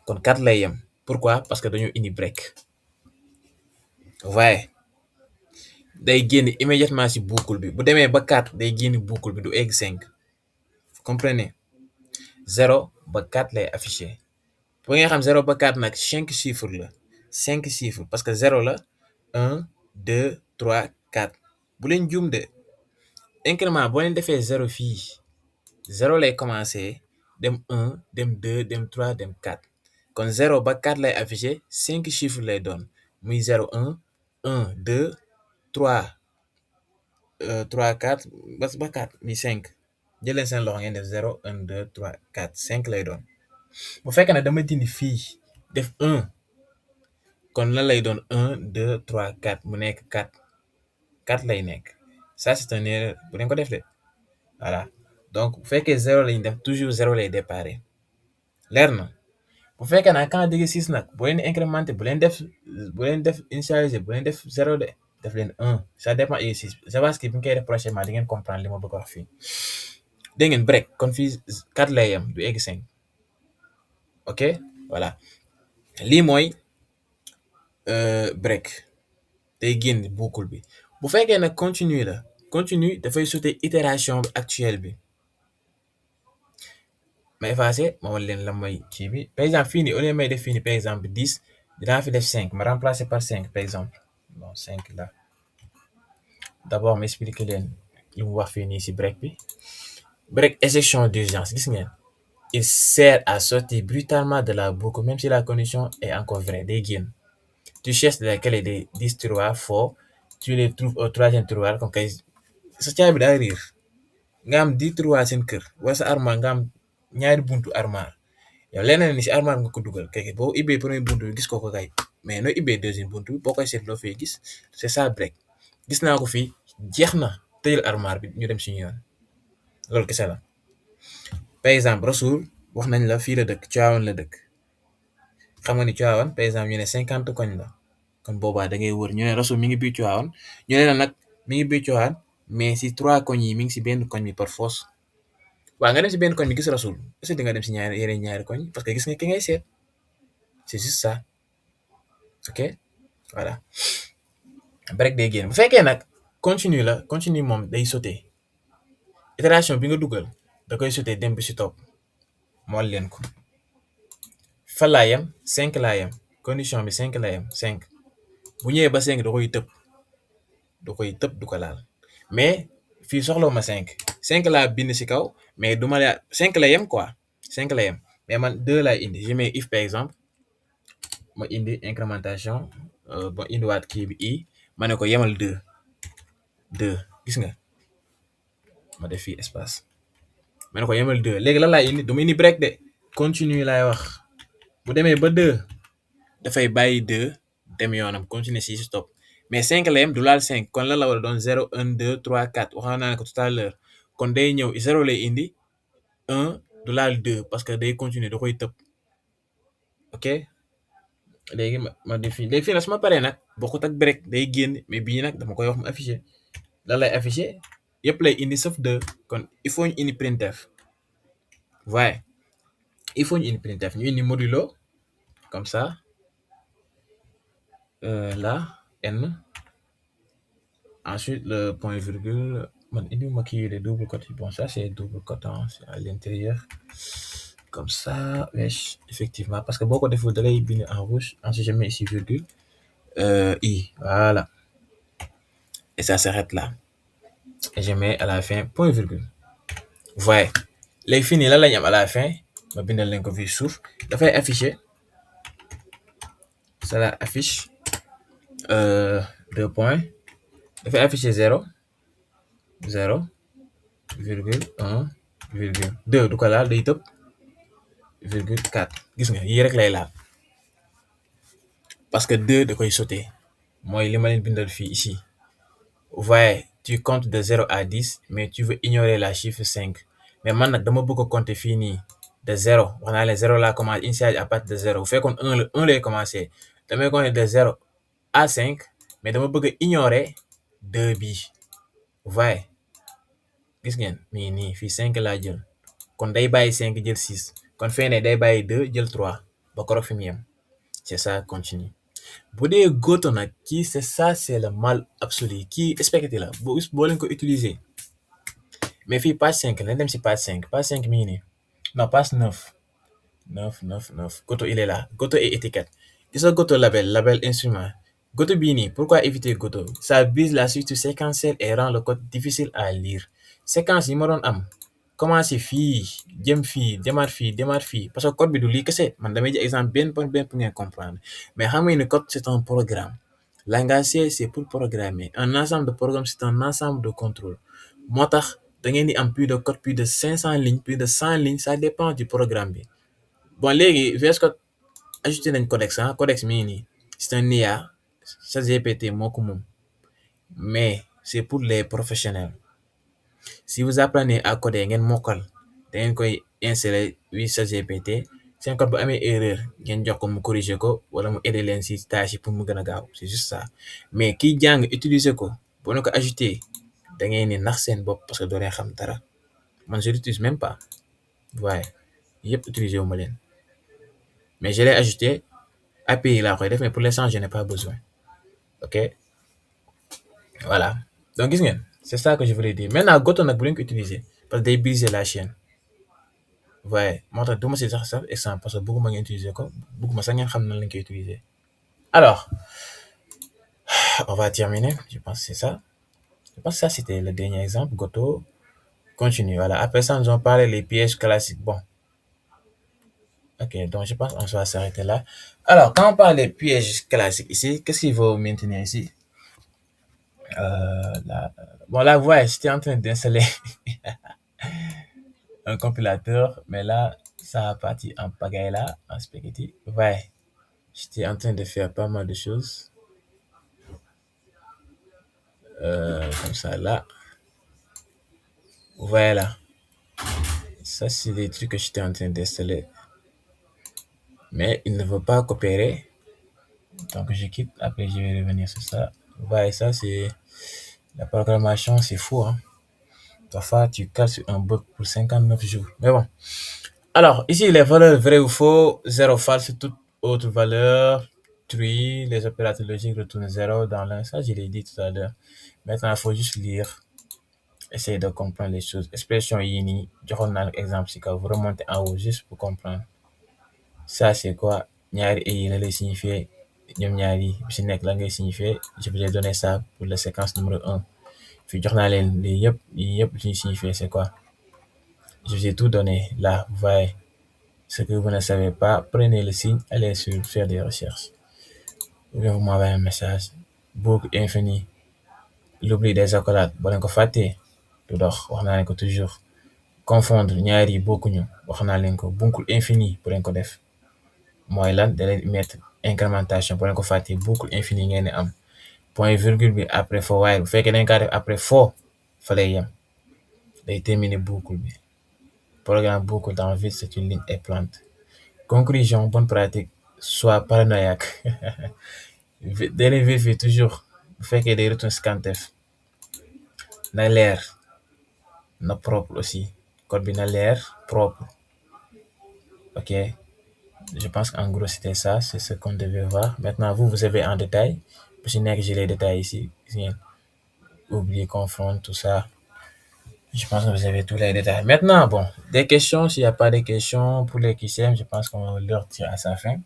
kon 4 lay yem pourquoi parce que dañoo indi break waaye day génn immédiatement si boucle bi bu demee ba 4 day génn boucle bi du egg 5 vous comprenez 0 ba 4 lay affiché pour nga xam 0 ba 4 nag 5 chiffres la 5 chiffres parce que 0 la 1 2 3 4 bu leen juum de incrément boo leen defee 0 fii 0 lay commencé dem 1 dem 2 dem 3 dem 4 kon 0 ba 4 lay affiché 5 chiffres lay doon muy 0 1 1 2 3 3 4 ba 4 muy 5 jël leen seen loxo ngeen def 0 1 2 3 4 5 lay doon bu fekkee ne dama dindi fii def 1 kon lan lay doon 1 2 3 4 mu nekk 4 4 lay nekk ça c'est une erreur bu leen ko def de voilà donc bu fekkee 0 lañu def toujours 0 lay déparé leer na bu fekkee nag quand dégg 6 nag boo leen incrémenté bu leen def initialiser bu leen def 0 de def leen 1 ça dépend exercice JavaScript bi nga koy def prochainement di ngeen comprendre li ma bëgg a wax fii dégg ngeen break kon fii 4 lay yem du egg 5 ok voilà lii mooy break day génn boucle bi bu fekkee nag continue la continue dafay sauter itération actuelle bi ma effacé ma wan leen la mooy kii bi par exemple fii nii au lieu may def fii nii par exemple 10 dinaa fi def 5 ma remplacer par 5 par exemple bon 5 là d'abord ma expliquer leen li mu wax fii nii si break bi break exception d'urgence gis ngeen il sert à sortir brutalement de la boucle même si la condition est encore vraie day génn tu cherches la clé des 10 tiroirs faux tu les trouves au troisième tiroir comme kay sa caabi daa riir nga am 10 tiroirs seen kër wala sa armoire nga am ñaari buntu armoire yow leneen ni si armoire nga ko dugal kay boo ibbee premier buntu bi gis ko kay mais nooy ibbee deuxième buntu bi boo koy seet loo fay gis c'est ça break gis naa ko fii jeex na tëjal armoire bi ñu dem suñu yoon loolu kese la par exemple Rasoul wax nañ la fii la dëkk Tivaouane la dëkk xam nga ni Tivaouane par exemple ñu ne 50 koñ la kon boobaa da ngay wër ñu ne Rasoul mi ngi biir Tivaouane ñu ne la nag mi ngi biir Tivaouane mais si 3 koñ yi mi ngi si benn koñ bi par force waaw nga dem si benn koñ bi gis Rasoul est-ce que di nga dem si yeneen ñaari koñ parce que gis nga ki ngay seet c'est juste ça ok voilà break day génn bu fekkee nag continue la continue moom day sauter itération bi nga dugal da koy sauter dem bi si topp mool leen ko fan laa yem 5 laa yem condition bi 5 la yem 5 bu ñëwee ba 5 da koy tëb du ko laal mais fii soxlawu ma 5 5 laa bind si kaw mais du ma la 5 la yem quoi 5 la yem mais man 2 laay indi je mets if par exemple ma indi incrémentation ba indiwaat kii bi i ma ne ko yemal 2 gis nga ma def fii espace ma ne ko yemal 2 léegi lan laay indi dama indi break de continue laay wax bu demee ba 2 dafay bàyyi 2 dem yoonam continuer si stop mais 5 la yem du laal 5 kon lan la war a doon 0 1 2 3 4 waxoon naa ne ko tout à l'heure kon day ñëw 0 lay indi 1 du laal 2 parce que day continuer da koy tëb ok léegi ma def fii léegi fii nag su ma paree nag bokkut ak break day génn mais bii nag dama koy wax mu affiché lan lay affiché yëpp lay indi sauf 2 kon il faut ñu indi printf waaye il faut ñu indi printf ñu indi modulo comme ça là n ensuite le point virgule man indiwuma kii de double cote bon ça c'est double cote c'est à l'intérieur comme ça wesh effectivement parce que boo ko deful da lay bind en rouge ensuite je mets ici virgule i voilà et ça s'arrête là et je mets à la fin point virgule voyez léegi fii nii lan lañu am à la fin ma bindal leen ko fii suuf dafay afficher cela affiche 2 points dafay afficher 0 0 virgule 1 virgule 2 du ko laal day tëb virgule 4 gis nga yii rek lay laal parce que 2 da koy sauter mooy li ma leen bindal fii ici vous voyez tu comptes de 0 à 10 mais tu veux ignorer la chiffre 5 mais man nag dama bëgg a compter fii nii de 0 wax naa leen 0 laa commencé initialiser à partir de 0 bu fekkoon 1 la 1 lay commencé damay compter de 0 à 5 mais dama bëgg a ignorer 2 bii vous voyez gis ngeen mii nii fii 5 laa jël kon day bàyyi 5 jël 6 kon fee ne day bàyyi 2 jël 3 ba koroog fi mu yem c'est ça continue bu dee goto nag kii c'est ça c'est le mal absolu kii spaghetti la boo leen ko utiliser mais fii page 5 lañ dem si page 5 page 5 mi ngi nii non page 9 9 goto il est là goto et étiquette gis nga goto label instrument goto bii nii pourquoi éviter goto ça brise la structure séquentielle et rend le code difficile à lire séquence yi ma doon am commencé fii jëm fii demaat fii parce que code bi du lii kese man damay jël exemple benn pour ngeen comprendre mais xam nga ne code c'est un programme langage C c'est pour programmer un ensemble de programmes c'est un ensemble de contrôle moo tax da ngeen di am plus de code plus de 500 lignes plus de 100 lignes ça dépend du programme bi bon léegi VS Code ajouté nañ codex codex mii nii c'est un IA ChatGPT moo ko moom mais c'est pour les professionnels si vous apprenez à coder ngeen mokkal da ngeen koy insérer ChatGPT seen code bu amee erreur ngeen jox ko mu corriger ko wala mu aider leen si tâche yi pour mu gën a gaaw c'est juste ça mais kiy jàng utiliser ko boo na ko ajouté da ngeen ni nax seen bopp parce que doo leen xam dara man je l'utilise même pas waaye yëpp utiliser wu ma leen mais je l'ai ajouté API laa koy def mais pour l'instant je n'ai pas besoin ok voilà donc gis ngeen c'est ça que je voulais dire maintenant goto nag bu leen ko utiliser parce que day briser la chaîne waaye moo tax du ma si sax exemple parce que bëgguma ngeen utiliser ko bëgguma sax ngeen xam nan lañ koy utiliser alors on va terminer je pense que c'est ça je pense que ça c'était le dernier exemple goto continue voilà après ça nous allons parler les pièges classiques bon ok donc je pense qu'on va s'arrêter là alors quand on parle des pièges classiques ici qu'est-ce qu'il faut maintenir ici là, bon là vous voyez j'étais en train d'installer un compilateur mais là ça a parti en pagaille là en spaghetti ouais j'étais en train de faire pas mal de choses comme ça là voilà ça c'est des trucs que j'étais en train d'installer mais il ne veut pas coopérer donc je quitte après je vais revenir sur ça ouais ça c'est la programmation c'est fou hein parfois tu cales sur un bug pour 59 jours mais bon alors ici les valeurs vraies ou faux 0 false toute autre valeur true les opérateurs logiques retournent 0 dans l'un ça je l'ai dit tout à l'heure maintenant il faut juste lire essayer de comprendre les choses expression yii nii joxoon naa exemple si kaw vous remontez en haut juste pour comprendre ça c'est quoi ñaari yi la lay signifier ñoom ñaari bi si nekk la ngay signifier je vous ai donné ça pour la séquence numéro 1 fii jox naa leen lii yëpp li ñuy signifier c'est quoi je vous ai tout donné là vous voyez Ce que vous ne savez pas, prenez le signe, allez sur faire des recherches. Ou bien vous m'envoyez un message. Boucle infini. L'oubli des accolades. Boo leen ko fàttee du dox wax naa leen ko toujours. Confondre ñaar yi bokkuñu wax naa leen ko. Boucle infini bu leen ko def. mooy lan da leen mettre incrémentation bu leen ko fàttee boucle infini ngeen di am. Point virgule bi après for while bu fekkee dañ kaa def après for fa lay yem. Day terminer boucle bi. Programme boucle dans vide, c'est une ligne et plante. Conclusion, bonne pratique, sois paranoïaque. Dès vérifier toujours bu fekkee day retourne scanf na leer na propre aussi code bi na leer propre. Ok, je pense qu'en gros c'était ça, c'est ce qu'on devait voir. Maintenant vous avez en détail bu si nekk j'ai les détails ici gis ngeen oublier confondre tout ça. Je pense que vous avez tous les détails. Maintenant, bon, des questions, s'il n'y a pas de questions pour les QCM, je pense qu'on leur tire à sa fin.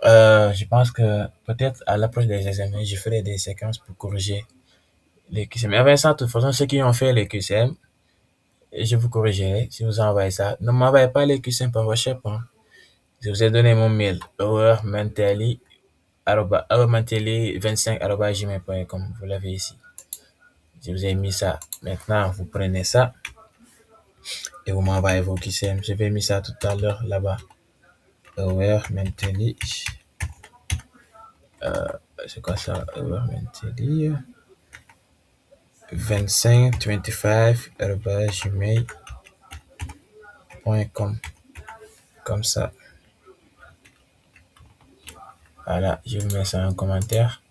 Je pense que peut-être à l'approche des examens, je ferai des séquences pour corriger les QCM. Mais avant ça, de toute façon, ceux qui ont fait les QCM, je vous corrigerai si vous envoyez ça. Ne m'envoyez pas les QCM par WhatsApp. Hein. Je vous ai donné mon mail, hourmanteli25@gmail.com. Vous l'avez ici. Je vous ai mis ça. Maintenant, vous prenez ça et vous m'envoyez vos QCM. Je vais mettre ça tout à l'heure là-bas. Hourmanteli. C'est quoi ça? Hourmanteli. 2525@gmail.com. Comme ça. Voilà, je vous mets ça en commentaire.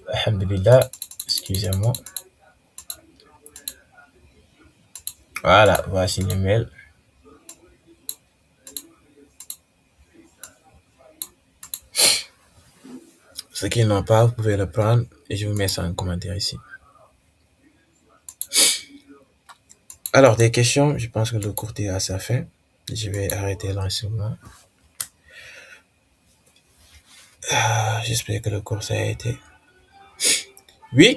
Alhamdulillah, excusez-moi. Voilà, voici le mail. Ceux qui n'ont pas, vous pouvez le prendre et je vous mets ça en commentaire ici. Alors, des questions, je pense que le cours est à sa fin. Je vais arrêter l'enseignement. J'espère que le cours ça a été. Oui,